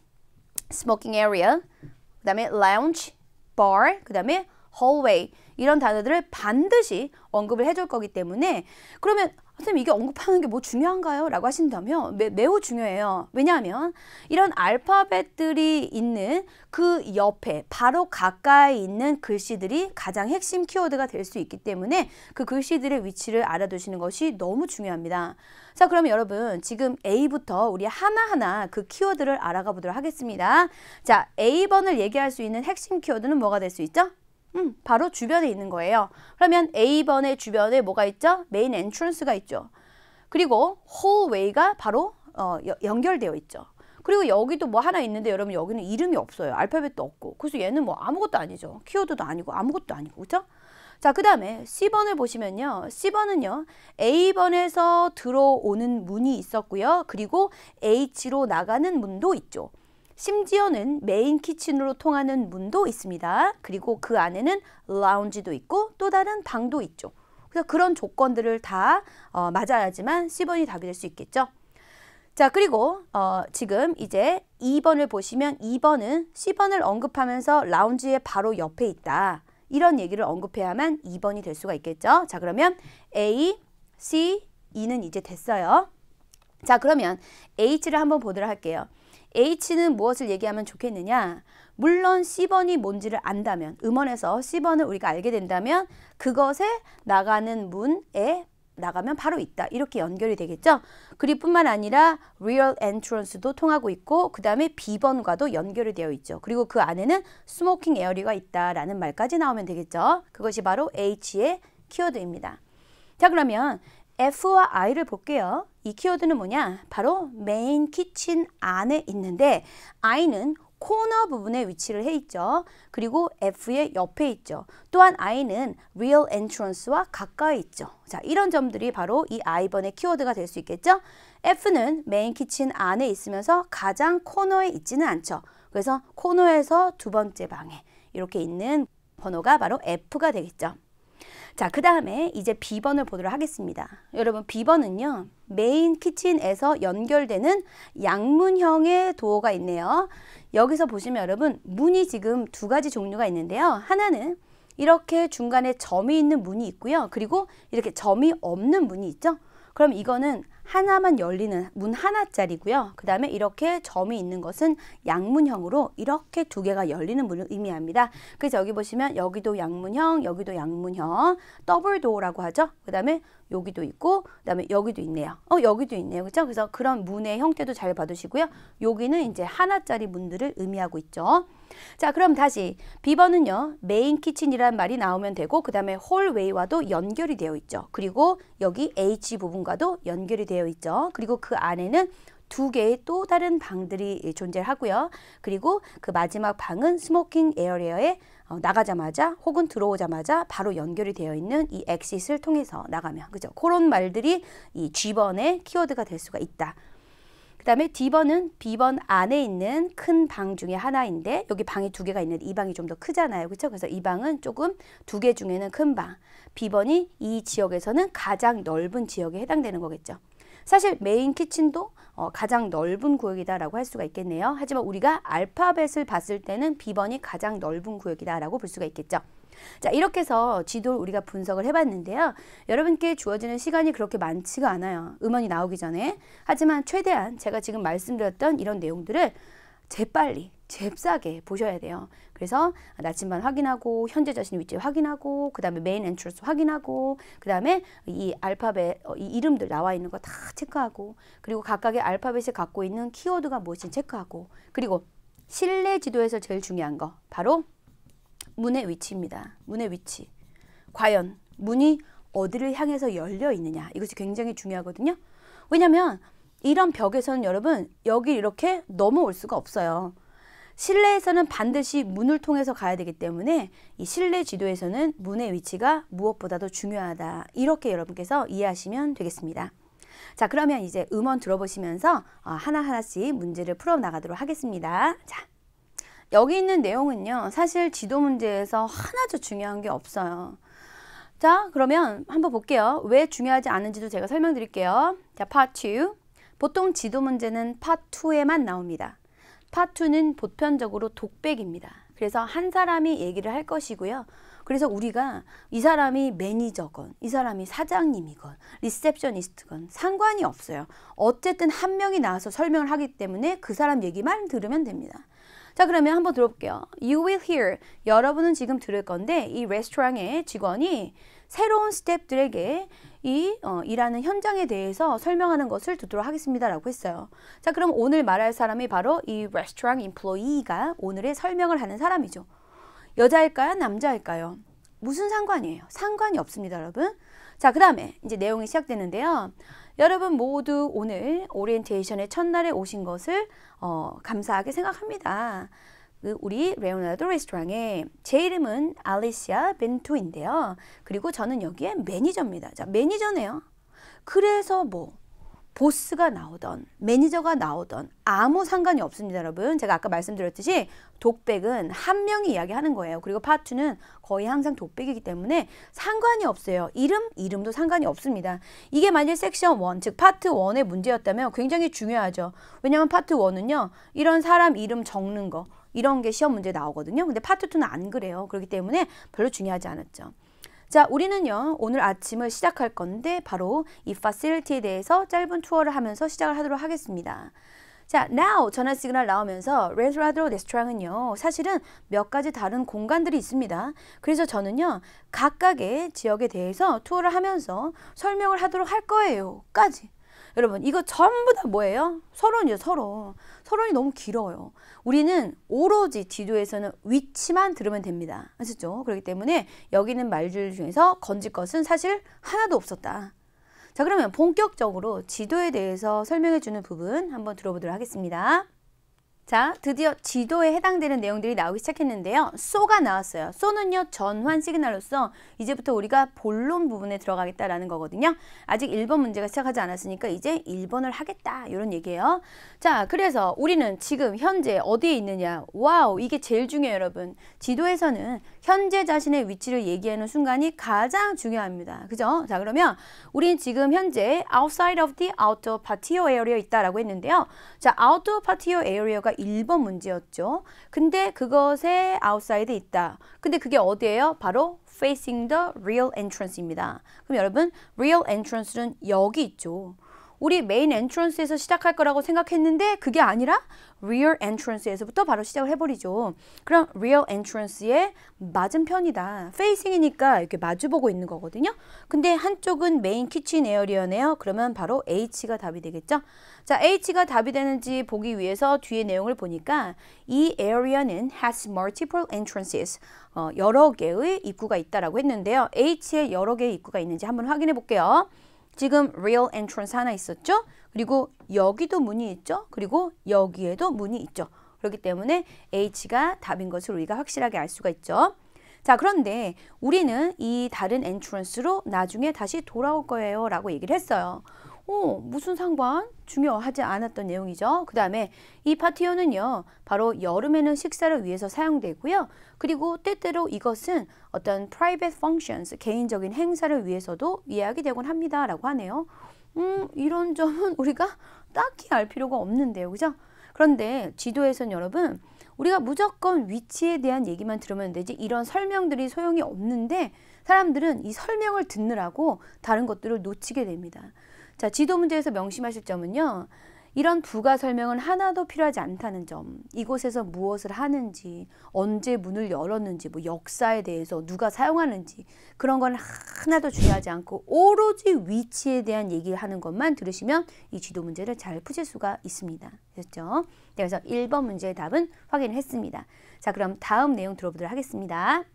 smoking area, 그 다음에 lounge, bar, 그 다음에 hallway 이런 단어들을 반드시 언급을 해줄 거기 때문에 그러면 선생님 이게 언급하는 게 뭐 중요한가요? 라고 하신다면 매우 중요해요. 왜냐하면 이런 알파벳들이 있는 그 옆에 바로 가까이 있는 글씨들이 가장 핵심 키워드가 될 수 있기 때문에 그 글씨들의 위치를 알아두시는 것이 너무 중요합니다. 자, 그러면 여러분 지금 A부터 우리 하나하나 그 키워드를 알아가 보도록 하겠습니다. 자, A번을 얘기할 수 있는 핵심 키워드는 뭐가 될 수 있죠? 바로 주변에 있는 거예요. 그러면 A번의 주변에 뭐가 있죠? 메인 엔트런스가 있죠. 그리고 hallway가 바로 연결되어 있죠. 그리고 여기도 뭐 하나 있는데 여러분 여기는 이름이 없어요. 알파벳도 없고. 그래서 얘는 뭐 아무것도 아니죠. 키워드도 아니고 아무것도 아니고. 그렇죠? 자, 그 다음에 C번을 보시면요. C번은요. A번에서 들어오는 문이 있었고요. 그리고 H로 나가는 문도 있죠. 심지어는 메인 키친으로 통하는 문도 있습니다. 그리고 그 안에는 라운지도 있고 또 다른 방도 있죠. 그래서 그런 조건들을 다 맞아야지만 C번이 답이 될 수 있겠죠. 자, 그리고 지금 이제 2번을 보시면 2번은 C번을 언급하면서 라운지의 바로 옆에 있다. 이런 얘기를 언급해야만 2번이 될 수가 있겠죠. 자, 그러면 A, C, E는 이제 됐어요. 자, 그러면 H를 한번 보도록 할게요. H는 무엇을 얘기하면 좋겠느냐? 물론 C번이 뭔지를 안다면, 음원에서 C번을 우리가 알게 된다면 그것에 나가는 문에 나가면 바로 있다. 이렇게 연결이 되겠죠. 그리고 뿐만 아니라 real entrance도 통하고 있고 그 다음에 B번과도 연결이 되어 있죠. 그리고 그 안에는 smoking area가 있다라는 말까지 나오면 되겠죠. 그것이 바로 H의 키워드입니다. 자, 그러면 F와 I를 볼게요. 이 키워드는 뭐냐? 바로 메인 키친 안에 있는데 I는 코너 부분에 위치를 해 있죠. 그리고 F의 옆에 있죠. 또한 I는 real entrance와 가까이 있죠. 자, 이런 점들이 바로 이 I번의 키워드가 될 수 있겠죠. F는 메인 키친 안에 있으면서 가장 코너에 있지는 않죠. 그래서 코너에서 두 번째 방에 이렇게 있는 번호가 바로 F가 되겠죠. 자, 그 다음에 이제 B번을 보도록 하겠습니다. 여러분, B번은요, 메인 키친에서 연결되는 양문형의 도어가 있네요. 여기서 보시면 여러분, 문이 지금 두 가지 종류가 있는데요. 하나는 이렇게 중간에 점이 있는 문이 있고요. 그리고 이렇게 점이 없는 문이 있죠. 그럼 이거는 하나만 열리는 문 하나짜리고요. 그 다음에 이렇게 점이 있는 것은 양문형으로 이렇게 두 개가 열리는 문을 의미합니다. 그래서 여기 보시면 여기도 양문형, 여기도 양문형, 더블 도어라고 하죠. 그 다음에 여기도 있고, 그 다음에 여기도 있네요. 여기도 있네요. 그렇죠? 그래서 그런 문의 형태도 잘 봐두시고요. 여기는 이제 하나짜리 문들을 의미하고 있죠. 자, 그럼 다시 B번은요, 메인 키친이라는 말이 나오면 되고 그 다음에 홀웨이와도 연결이 되어 있죠. 그리고 여기 H 부분과도 연결이 되어 있죠. 그리고 그 안에는 두 개의 또 다른 방들이 존재하고요. 그리고 그 마지막 방은 스모킹 에어리어에 나가자마자 혹은 들어오자마자 바로 연결이 되어 있는 이 엑싯을 통해서 나가면, 그죠? 그런 말들이 이 G번의 키워드가 될 수가 있다. 그 다음에 D번은 B번 안에 있는 큰 방 중에 하나인데 여기 방이 두 개가 있는데 이 방이 좀 더 크잖아요. 그렇죠? 그래서 이 방은 조금 두 개 중에는 큰 방. B번이 이 지역에서는 가장 넓은 지역에 해당되는 거겠죠. 사실 메인 키친도 가장 넓은 구역이다라고 할 수가 있겠네요. 하지만 우리가 알파벳을 봤을 때는 B번이 가장 넓은 구역이다라고 볼 수가 있겠죠. 자, 이렇게 해서 지도를 우리가 분석을 해봤는데요. 여러분께 주어지는 시간이 그렇게 많지가 않아요. 음원이 나오기 전에. 하지만 최대한 제가 지금 말씀드렸던 이런 내용들을 재빨리, 잽싸게 보셔야 돼요. 그래서 나침반 확인하고, 현재 자신의 위치 확인하고, 그 다음에 메인 엔트런스 확인하고, 그 다음에 이 알파벳, 이 이름들 나와 있는 거 다 체크하고, 그리고 각각의 알파벳이 갖고 있는 키워드가 무엇인지 체크하고, 그리고 실내 지도에서 제일 중요한 거, 바로 문의 위치입니다. 문의 위치. 과연 문이 어디를 향해서 열려 있느냐. 이것이 굉장히 중요하거든요. 왜냐하면 이런 벽에서는 여러분 여기 이렇게 넘어올 수가 없어요. 실내에서는 반드시 문을 통해서 가야 되기 때문에 이 실내 지도에서는 문의 위치가 무엇보다도 중요하다. 이렇게 여러분께서 이해하시면 되겠습니다. 자, 그러면 이제 음원 들어보시면서 하나하나씩 문제를 풀어나가도록 하겠습니다. 자, 여기 있는 내용은요, 사실 지도 문제에서 하나도 중요한 게 없어요. 자, 그러면 한번 볼게요. 왜 중요하지 않은지도 제가 설명드릴게요. 자, Part 2. 보통 지도 문제는 Part 2에만 나옵니다. Part 2는 보편적으로 독백입니다. 그래서 한 사람이 얘기를 할 것이고요. 그래서 우리가 이 사람이 매니저건, 이 사람이 사장님이건, 리셉셔니스트건 상관이 없어요. 어쨌든 한 명이 나와서 설명을 하기 때문에 그 사람 얘기만 들으면 됩니다. 자, 그러면 한번 들어볼게요. You will hear. 여러분은 지금 들을 건데 이 레스토랑의 직원이 새로운 스태프들에게 일하는 현장에 대해서 설명하는 것을 듣도록 하겠습니다 라고 했어요. 자, 그럼 오늘 말할 사람이 바로 이 레스토랑 임플로이가 오늘의 설명을 하는 사람이죠. 여자일까요? 남자일까요? 무슨 상관이에요? 상관이 없습니다, 여러분. 자, 그 다음에 이제 내용이 시작되는데요. 여러분 모두 오늘 오리엔테이션의 첫날에 오신 것을 감사하게 생각합니다. 우리 레오나르도 레스토랑에 제 이름은 알리시아 벤투인데요. 그리고 저는 여기에 매니저입니다. 자, 매니저네요. 그래서 뭐 보스가 나오던 매니저가 나오던 아무 상관이 없습니다, 여러분. 제가 아까 말씀드렸듯이 독백은 한 명이 이야기하는 거예요. 그리고 파트 2는 거의 항상 독백이기 때문에 상관이 없어요. 이름도 상관이 없습니다. 이게 만일 섹션 1, 즉 파트 1의 문제였다면 굉장히 중요하죠. 왜냐하면 파트 1은요. 이런 사람 이름 적는 거, 이런 게 시험 문제 나오거든요. 근데 파트 2는 안 그래요. 그렇기 때문에 별로 중요하지 않았죠. 자, 우리는요 오늘 아침을 시작할 건데 바로 이 facility에 대해서 짧은 투어를 하면서 시작을 하도록 하겠습니다. 자, now 전화 시그널 나오면서 restaurant, 레스토랑은요 사실은 몇 가지 다른 공간들이 있습니다. 그래서 저는요 각각의 지역에 대해서 투어를 하면서 설명을 하도록 할 거예요 까지. 여러분 이거 전부 다 뭐예요? 서론이죠. 서론이 너무 길어요. 우리는 오로지 지도에서는 위치만 들으면 됩니다. 아시죠? 그렇기 때문에 여기 있는 말들 중에서 건질 것은 사실 하나도 없었다. 자, 그러면 본격적으로 지도에 대해서 설명해 주는 부분 한번 들어보도록 하겠습니다. 자, 드디어 지도에 해당되는 내용들이 나오기 시작했는데요. so가 나왔어요. so는요, 전환 시그널로서 이제부터 우리가 본론 부분에 들어가겠다라는 거거든요. 아직 1번 문제가 시작하지 않았으니까 이제 1번을 하겠다 이런 얘기예요. 자, 그래서 우리는 지금 현재 어디에 있느냐. 와우, 이게 제일 중요해요, 여러분. 지도에서는 현재 자신의 위치를 얘기하는 순간이 가장 중요합니다. 그죠? 자, 그러면 우리는 지금 현재 outside of the outdoor patio area에 있다라고 했는데요. 자, outdoor patio area가 1번 문제였죠. 근데 그것에 outside에 있다. 근데 그게 어디예요? 바로 facing the real entrance입니다. 그럼 여러분, real entrance는 여기 있죠. 우리 메인 엔트런스에서 시작할 거라고 생각했는데 그게 아니라 rear entrance에서부터 바로 시작을 해버리죠. 그럼 rear entrance의 맞은편이다. facing이니까 이렇게 마주보고 있는 거거든요. 근데 한쪽은 메인 키친 에어리어네요. 그러면 바로 H가 답이 되겠죠. 자, H가 답이 되는지 보기 위해서 뒤에 내용을 보니까 이 area는 has multiple entrances. 여러 개의 입구가 있다라고 했는데요. H에 여러 개의 입구가 있는지 한번 확인해 볼게요. 지금 real entrance 하나 있었죠? 그리고 여기도 문이 있죠? 그리고 여기에도 문이 있죠. 그렇기 때문에 H가 답인 것을 우리가 확실하게 알 수가 있죠. 자, 그런데 우리는 이 다른 entrance로 나중에 다시 돌아올 거예요 라고 얘기를 했어요. 무슨 상관? 중요하지 않았던 내용이죠. 그 다음에 이 파티오는요, 바로 여름에는 식사를 위해서 사용되고요. 그리고 때때로 이것은 어떤 private functions, 개인적인 행사를 위해서도 예약이 되곤 합니다. 라고 하네요. 이런 점은 우리가 딱히 알 필요가 없는데요. 그죠? 그런데 지도에서는 여러분, 우리가 무조건 위치에 대한 얘기만 들으면 되지 이런 설명들이 소용이 없는데 사람들은 이 설명을 듣느라고 다른 것들을 놓치게 됩니다. 자, 지도 문제에서 명심하실 점은요. 이런 부가 설명은 하나도 필요하지 않다는 점. 이곳에서 무엇을 하는지, 언제 문을 열었는지, 뭐 역사에 대해서 누가 사용하는지 그런 건 하나도 중요하지 않고 오로지 위치에 대한 얘기를 하는 것만 들으시면 이 지도 문제를 잘 푸실 수가 있습니다. 됐죠? 그래서 1번 문제의 답은 확인했습니다. 자, 그럼 다음 내용 들어보도록 하겠습니다.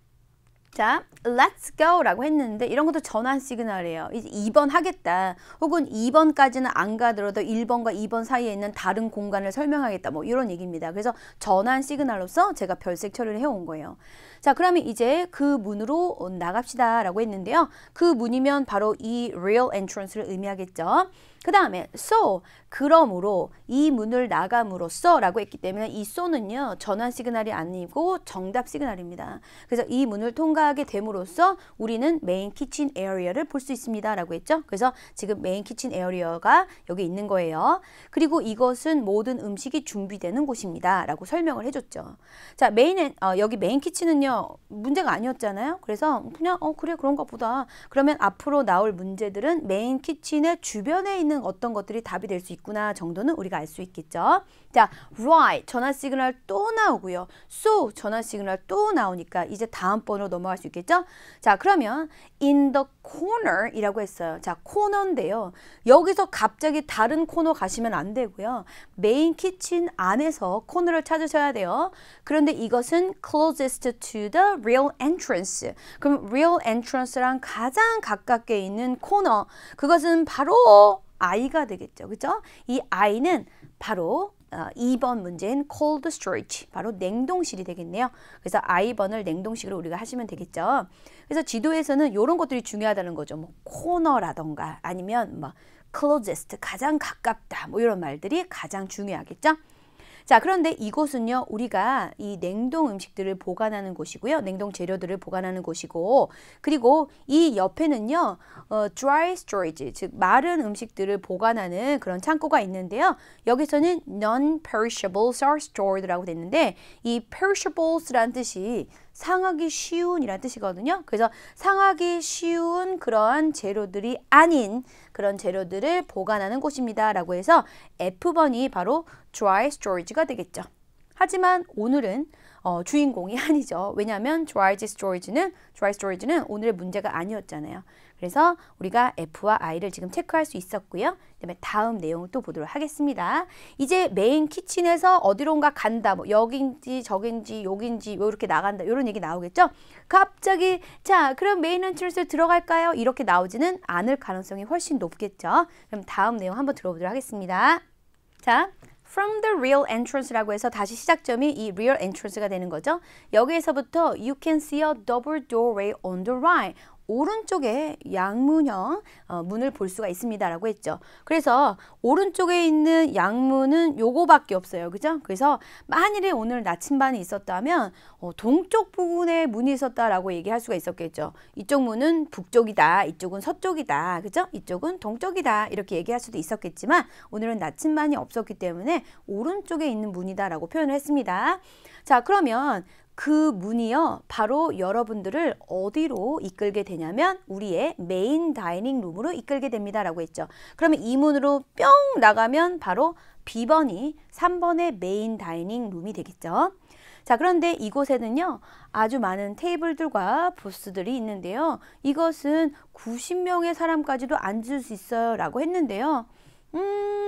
자, let's go 라고 했는데 이런 것도 전환 시그널이에요. 이제 2번 하겠다. 혹은 2번까지는 안 가더라도 1번과 2번 사이에 있는 다른 공간을 설명하겠다. 뭐 이런 얘기입니다. 그래서 전환 시그널로서 제가 별색 처리를 해온 거예요. 자, 그러면 이제 그 문으로 나갑시다 라고 했는데요. 그 문이면 바로 이 real entrance를 의미하겠죠. 그 다음에 so, 그러므로 이 문을 나감으로써 라고 했기 때문에 이 so는요 전환 시그널이 아니고 정답 시그널입니다. 그래서 이 문을 통과하게 됨으로써 우리는 메인 키친 에어리어를 볼 수 있습니다 라고 했죠. 그래서 지금 메인 키친 에어리어가 여기 있는 거예요. 그리고 이것은 모든 음식이 준비되는 곳입니다 라고 설명을 해줬죠. 자, 여기 메인 키친은요 문제가 아니었잖아요. 그래서 그냥 그래 그런가 보다. 그러면 앞으로 나올 문제들은 메인 키친의 주변에 있는 어떤 것들이 답이 될 수 있구나 정도는 우리가 알 수 있겠죠. 자, right 전환 시그널 또 나오고요. so 전환 시그널 또 나오니까 이제 다음 번으로 넘어갈 수 있겠죠. 자, 그러면 in the corner 이라고 했어요. 자, 코너인데요. 여기서 갑자기 다른 코너 가시면 안 되고요. 메인 키친 안에서 코너를 찾으셔야 돼요. 그런데 이것은 closest to the real entrance. 그럼 real entrance랑 가장 가깝게 있는 코너. 그것은 바로 I가 되겠죠. 그죠? 이 I는 바로 2번 문제인 cold storage, 바로 냉동실이 되겠네요. 그래서 I번을 냉동식으로 우리가 하시면 되겠죠. 그래서 지도에서는 이런 것들이 중요하다는 거죠. 뭐 코너라던가 아니면 뭐 closest, 가장 가깝다, 뭐 이런 말들이 가장 중요하겠죠. 자, 그런데 이곳은요, 우리가 이 냉동 음식들을 보관하는 곳이고요. 냉동 재료들을 보관하는 곳이고, 그리고 이 옆에는요, dry storage, 즉 마른 음식들을 보관하는 그런 창고가 있는데요. 여기서는 non-perishables are stored라고 됐는데, 이 perishables라는 뜻이 상하기 쉬운 이란 뜻이거든요. 그래서 상하기 쉬운 그러한 재료들이 아닌 그런 재료들을 보관하는 곳입니다. 라고 해서 F번이 바로 dry storage가 되겠죠. 하지만 오늘은 주인공이 아니죠. 왜냐하면 dry storage는 오늘의 문제가 아니었잖아요. 그래서 우리가 F와 I를 지금 체크할 수 있었고요. 그다음에 다음 내용을 또 보도록 하겠습니다. 이제 메인 키친에서 어디론가 간다. 뭐 여긴지 저긴지 여긴지 이렇게 나간다. 이런 얘기 나오겠죠. 갑자기 자 그럼 메인 엔트런스에 들어갈까요? 이렇게 나오지는 않을 가능성이 훨씬 높겠죠. 그럼 다음 내용 한번 들어보도록 하겠습니다. 자, from the real entrance라고 해서 다시 시작점이 이 real entrance가 되는 거죠. 여기에서부터 you can see a double doorway on the right. 오른쪽에 양문형 문을 볼 수가 있습니다 라고 했죠. 그래서 오른쪽에 있는 양문은 요거밖에 없어요. 그죠? 그래서 만일에 오늘 나침반이 있었다면 동쪽 부분에 문이 있었다라고 얘기할 수가 있었겠죠. 이쪽 문은 북쪽이다. 이쪽은 서쪽이다. 그죠? 이쪽은 동쪽이다. 이렇게 얘기할 수도 있었겠지만 오늘은 나침반이 없었기 때문에 오른쪽에 있는 문이다 라고 표현을 했습니다. 자, 그러면 그 문이요, 바로 여러분들을 어디로 이끌게 되냐면 우리의 메인 다이닝 룸으로 이끌게 됩니다 라고 했죠. 그러면 이 문으로 뿅 나가면 바로 B번이 3번의 메인 다이닝 룸이 되겠죠. 자, 그런데 이곳에는요, 아주 많은 테이블들과 부스들이 있는데요. 이것은 90명의 사람까지도 앉을 수 있어요 라고 했는데요.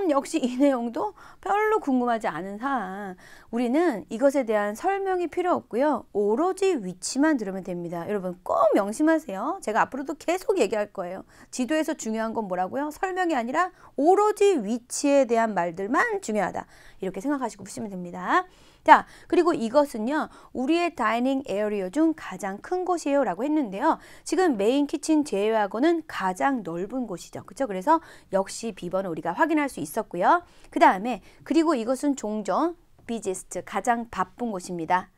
역시 이 내용도 별로 궁금하지 않은 사안. 우리는 이것에 대한 설명이 필요 없고요. 오로지 위치만 들으면 됩니다. 여러분 꼭 명심하세요. 제가 앞으로도 계속 얘기할 거예요. 지도에서 중요한 건 뭐라고요? 설명이 아니라 오로지 위치에 대한 말들만 중요하다. 이렇게 생각하시고 보시면 됩니다. 자, 그리고 이것은요, 우리의 다이닝 에어리어 중 가장 큰 곳이에요 라고 했는데요. 지금 메인 키친 제외하고는 가장 넓은 곳이죠. 그렇죠? 그래서 역시 B번을 우리가 확인할 수 있었고요. 그 다음에 그리고 이것은 종종 busiest, 가장 바쁜 곳입니다.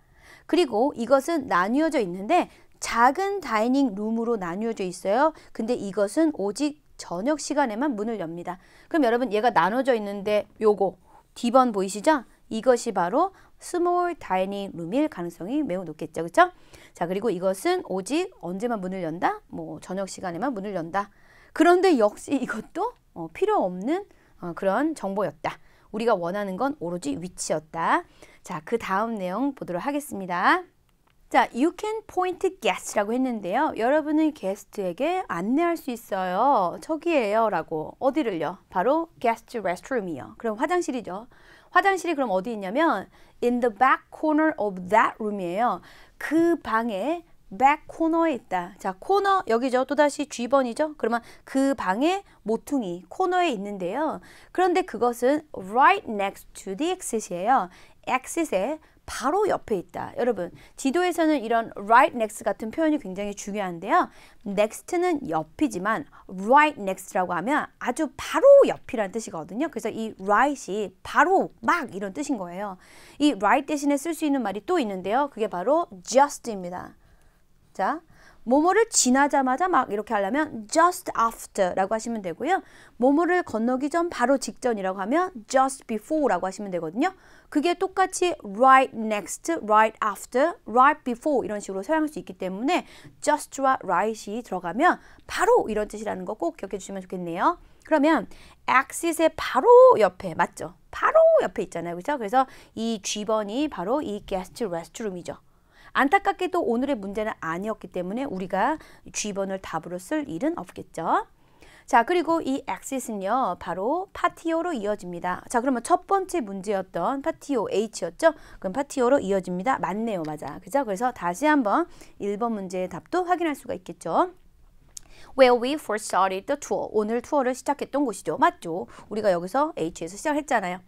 그리고 이것은 나뉘어져 있는데 작은 다이닝 룸으로 나뉘어져 있어요. 근데 이것은 오직 저녁 시간에만 문을 엽니다. 그럼 여러분 얘가 나눠져 있는데 요거 D번 보이시죠? 이것이 바로 스몰 다이닝 룸일 가능성이 매우 높겠죠. 그렇죠? 자, 그리고 이것은 오직 언제만 문을 연다? 뭐 저녁 시간에만 문을 연다. 그런데 역시 이것도 필요 없는 그런 정보였다. 우리가 원하는 건 오로지 위치였다. 자, 그 다음 내용 보도록 하겠습니다. 자, you can point guest라고 했는데요. 여러분은 게스트에게 안내할 수 있어요. 저기에요 라고. 어디를요? 바로 guest restroom이요. 그럼 화장실이죠. 화장실이 그럼 어디 있냐면 in the back corner of that room이에요. 그 방의 back corner에 있다. 자, 코너 여기죠. 또다시 G번이죠. 그러면 그 방의 모퉁이 코너에 있는데요. 그런데 그것은 right next to the exit이에요. exit에 바로 옆에 있다. 여러분, 지도에서는 이런 right next 같은 표현이 굉장히 중요한데요. next는 옆이지만 right next라고 하면 아주 바로 옆이라는 뜻이거든요. 그래서 이 right이 바로 막 이런 뜻인 거예요. 이 right 대신에 쓸 수 있는 말이 또 있는데요. 그게 바로 just입니다. 자, 뭐뭐를 지나자마자 막 이렇게 하려면 just after라고 하시면 되고요. 뭐뭐를 건너기 전 바로 직전이라고 하면 just before라고 하시면 되거든요. 그게 똑같이 right next, right after, right before 이런 식으로 사용할 수 있기 때문에 just와 right이 들어가면 바로 이런 뜻이라는 거 꼭 기억해 주시면 좋겠네요. 그러면 exit의 바로 옆에, 맞죠? 바로 옆에 있잖아요. 그렇죠? 그래서 이 G번이 바로 이 guest restroom이죠. 안타깝게도 오늘의 문제는 아니었기 때문에 우리가 G번을 답으로 쓸 일은 없겠죠. 자, 그리고 이 exit은요, 바로 파티오로 이어집니다. 자, 그러면 첫 번째 문제였던 파티오 H였죠? 그럼 파티오로 이어집니다. 맞네요. 맞아. 그죠? 그래서 다시 한번 1번 문제의 답도 확인할 수가 있겠죠. Where we first started the tour. 오늘 투어를 시작했던 곳이죠. 맞죠? 우리가 여기서 H에서 시작했잖아요.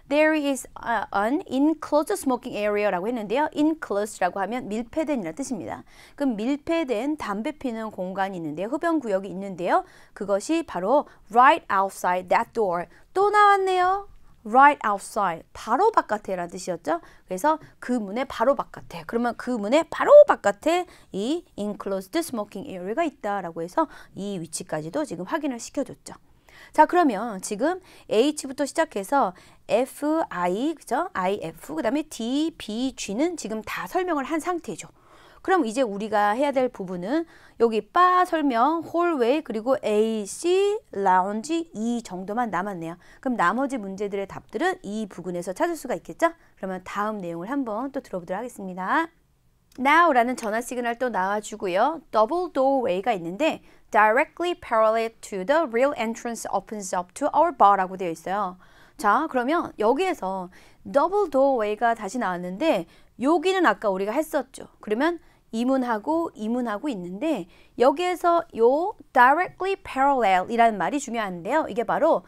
There is an enclosed smoking area라고 했는데요. enclosed라고 하면 밀폐된이라는 뜻입니다. 그럼 밀폐된 담배 피는 공간이 있는데요. 흡연 구역이 있는데요. 그것이 바로 right outside that door. 또 나왔네요. right outside, 바로 바깥에 라는 뜻이었죠. 그래서 그 문의 바로 바깥에. 그러면 그 문의 바로 바깥에 이 enclosed smoking area가 있다라고 해서 이 위치까지도 지금 확인을 시켜줬죠. 자, 그러면 지금 H부터 시작해서 F, I, 그죠? IF, 그 다음에 D, B, G는 지금 다 설명을 한 상태죠. 그럼 이제 우리가 해야 될 부분은 여기 바 설명, 홀웨이, 그리고 A, C, 라운지 이 정도만 남았네요. 그럼 나머지 문제들의 답들은 이 부분에서 찾을 수가 있겠죠? 그러면 다음 내용을 한번 또 들어보도록 하겠습니다. Now라는 전화 시그널 또 나와주고요. Double doorway가 있는데 directly parallel to the real entrance opens up to our bar라고 되어 있어요. 자, 그러면 여기에서 double doorway가 다시 나왔는데 여기는 아까 우리가 했었죠. 그러면 이 문하고 이 문하고 있는데 여기에서 요 directly parallel 이라는 말이 중요한데요. 이게 바로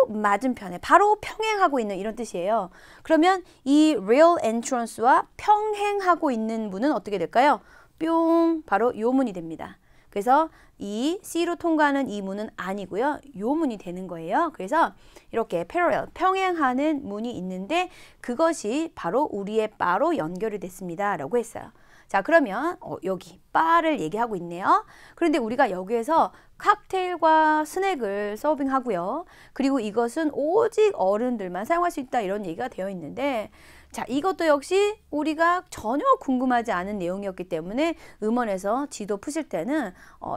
맞은편에 바로 평행하고 있는 이런 뜻이에요. 그러면 이 real entrance와 평행하고 있는 문은 어떻게 될까요? 뿅, 바로 요 문이 됩니다. 그래서 이 C로 통과하는 이 문은 아니고요. 요 문이 되는 거예요. 그래서 이렇게 parallel, 평행하는 문이 있는데 그것이 바로 우리의 바로 연결이 됐습니다. 라고 했어요. 자, 그러면 여기 바를 얘기하고 있네요. 그런데 우리가 여기에서 칵테일과 스낵을 서빙하고요. 그리고 이것은 오직 어른들만 사용할 수 있다 이런 얘기가 되어 있는데 자, 이것도 역시 우리가 전혀 궁금하지 않은 내용이었기 때문에 음원에서 지도 푸실 때는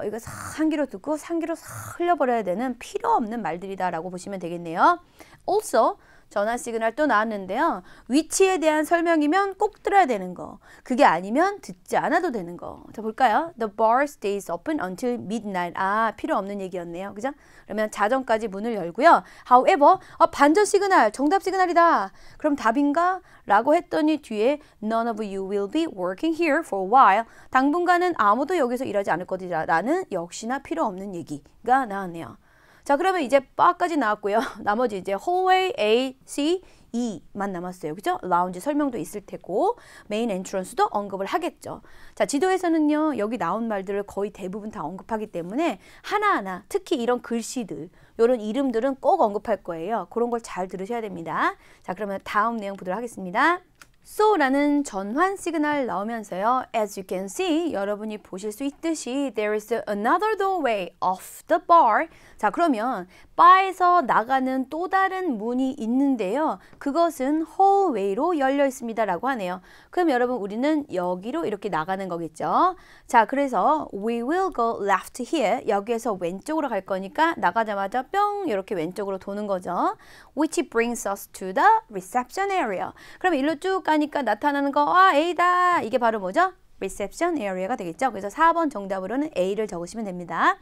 이거 싹 한 귀로 듣고 한 귀로 싹 흘려버려야 되는 필요 없는 말들이다라고 보시면 되겠네요. Also, 전화 시그널 또 나왔는데요. 위치에 대한 설명이면 꼭 들어야 되는 거. 그게 아니면 듣지 않아도 되는 거. 자, 볼까요? The bar stays open until midnight. 아, 필요 없는 얘기였네요. 그죠? 그러면 자정까지 문을 열고요. However, 반전 시그널, 정답 시그널이다. 그럼 답인가? 라고 했더니 뒤에 None of you will be working here for a while. 당분간은 아무도 여기서 일하지 않을 것이다. 라는 역시나 필요 없는 얘기가 나왔네요. 자, 그러면 이제 바까지 나왔고요. 나머지 이제 hallway, A, C, E만 남았어요. 그죠? 라운지 설명도 있을 테고 메인 엔트런스도 언급을 하겠죠. 자, 지도에서는요. 여기 나온 말들을 거의 대부분 다 언급하기 때문에 하나하나 특히 이런 글씨들, 이런 이름들은 꼭 언급할 거예요. 그런 걸 잘 들으셔야 됩니다. 자, 그러면 다음 내용 보도록 하겠습니다. So라는 전환 시그널 나오면서요. As you can see, 여러분이 보실 수 있듯이 there is another doorway off the bar. 자, 그러면 바에서 나가는 또 다른 문이 있는데요. 그것은 hallway로 열려 있습니다. 라고 하네요. 그럼 여러분 우리는 여기로 이렇게 나가는 거겠죠. 자, 그래서 we will go left here. 여기에서 왼쪽으로 갈 거니까 나가자마자 뿅 이렇게 왼쪽으로 도는 거죠. Which brings us to the reception area. 그럼 일로 쭉 가니까 나타나는 거 A다. 이게 바로 뭐죠? reception area가 되겠죠. 그래서 4번 정답으로는 A를 적으시면 됩니다.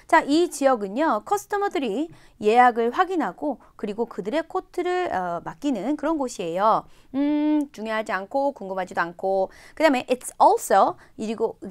자, 이 지역은요. 커스터머들이 예약을 확인하고 그리고 그들의 코트를 맡기는 그런 곳이에요. 중요하지 않고 궁금하지도 않고 그 다음에 it's also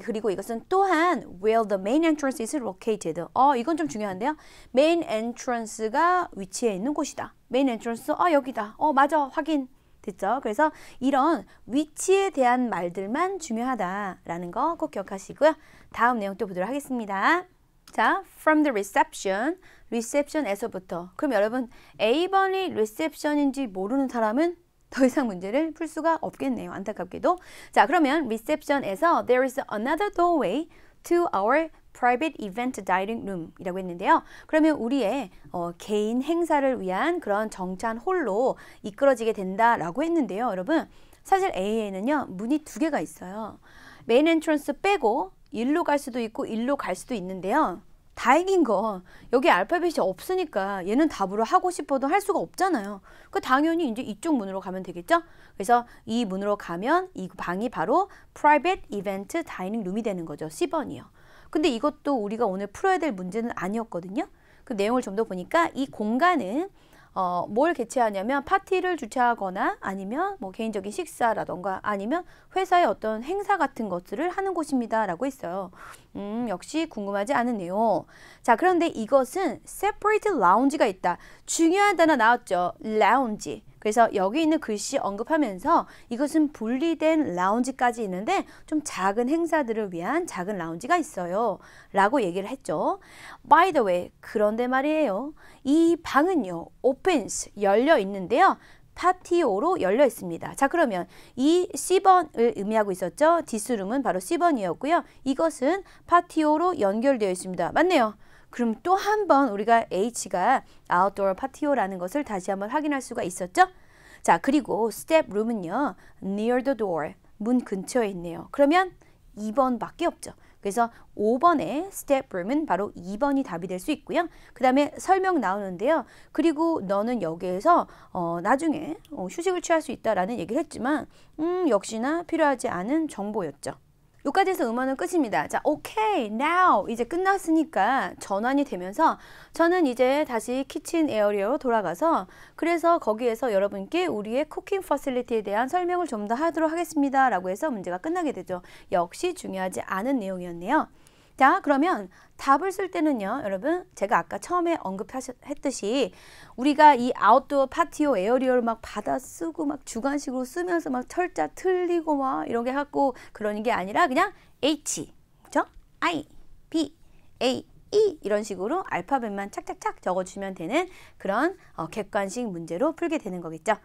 그리고 이것은 또한 where the main entrance is located. 이건 좀 중요한데요. main entrance가 위치해 있는 곳이다. main entrance, 여기다. 맞아, 확인. 됐죠? 그래서 이런 위치에 대한 말들만 중요하다라는 거 꼭 기억하시고요. 다음 내용 또 보도록 하겠습니다. 자, from the reception, reception에서부터. 그럼 여러분 A번이 reception인지 모르는 사람은 더 이상 문제를 풀 수가 없겠네요. 안타깝게도. 자, 그러면 reception에서 there is another doorway to our private event dining room 이라고 했는데요. 그러면 우리의 개인 행사를 위한 그런 정찬 홀로 이끌어지게 된다라고 했는데요. 여러분 사실 A에는요. 문이 두 개가 있어요. 메인 엔트런스 빼고 일로 갈 수도 있고 일로 갈 수도 있는데요. 다행인 거 여기 알파벳이 없으니까 얘는 답으로 하고 싶어도 할 수가 없잖아요. 그 당연히 이제 이쪽 문으로 가면 되겠죠? 그래서 이 문으로 가면 이 방이 바로 private event dining room이 되는 거죠. C번이요. 근데 이것도 우리가 오늘 풀어야 될 문제는 아니었거든요. 그 내용을 좀 더 보니까 이 공간은 뭘 개최하냐면 파티를 주최하거나 아니면 뭐 개인적인 식사라던가 아니면 회사의 어떤 행사 같은 것들을 하는 곳입니다. 라고 했어요. 역시 궁금하지 않으네요. 자, 그런데 이것은 separate lounge가 있다. 중요한 단어 나왔죠. lounge. 그래서 여기 있는 글씨 언급하면서 이것은 분리된 라운지까지 있는데 좀 작은 행사들을 위한 작은 라운지가 있어요. 라고 얘기를 했죠. By the way, 그런데 말이에요. 이 방은요, opens, 열려 있는데요. 파티오로 열려 있습니다. 자, 그러면 이 C번을 의미하고 있었죠. Thisroom은 바로 C번이었고요. 이것은 파티오로 연결되어 있습니다. 맞네요. 그럼 또 한 번 우리가 H가 outdoor 파티오라는 것을 다시 한번 확인할 수가 있었죠. 자, 그리고 step room은요, near the door, 문 근처에 있네요. 그러면 2번밖에 없죠. 그래서 5번의 step room은 바로 2번이 답이 될 수 있고요. 그 다음에 설명 나오는데요. 그리고 너는 여기에서 나중에 휴식을 취할 수 있다라는 얘기를 했지만 역시나 필요하지 않은 정보였죠. 여기까지 해서 음원은 끝입니다. 자, 오케이, now 이제 끝났으니까 전환이 되면서 저는 이제 다시 키친 에어리어로 돌아가서 그래서 거기에서 여러분께 우리의 쿠킹 퍼실리티에 대한 설명을 좀 더 하도록 하겠습니다. 라고 해서 문제가 끝나게 되죠. 역시 중요하지 않은 내용이었네요. 자, 그러면 답을 쓸 때는요, 여러분, 제가 아까 처음에 언급했듯이 우리가 이 아웃도어 파티오 에어리어를 막 받아 쓰고 막 주관식으로 쓰면서 막 철자 틀리고 막 이런 게 갖고 그러는 게 아니라 그냥 H, 그죠? I, B, A, E 이런 식으로 알파벳만 착착착 적어주면 되는 그런 객관식 문제로 풀게 되는 거겠죠.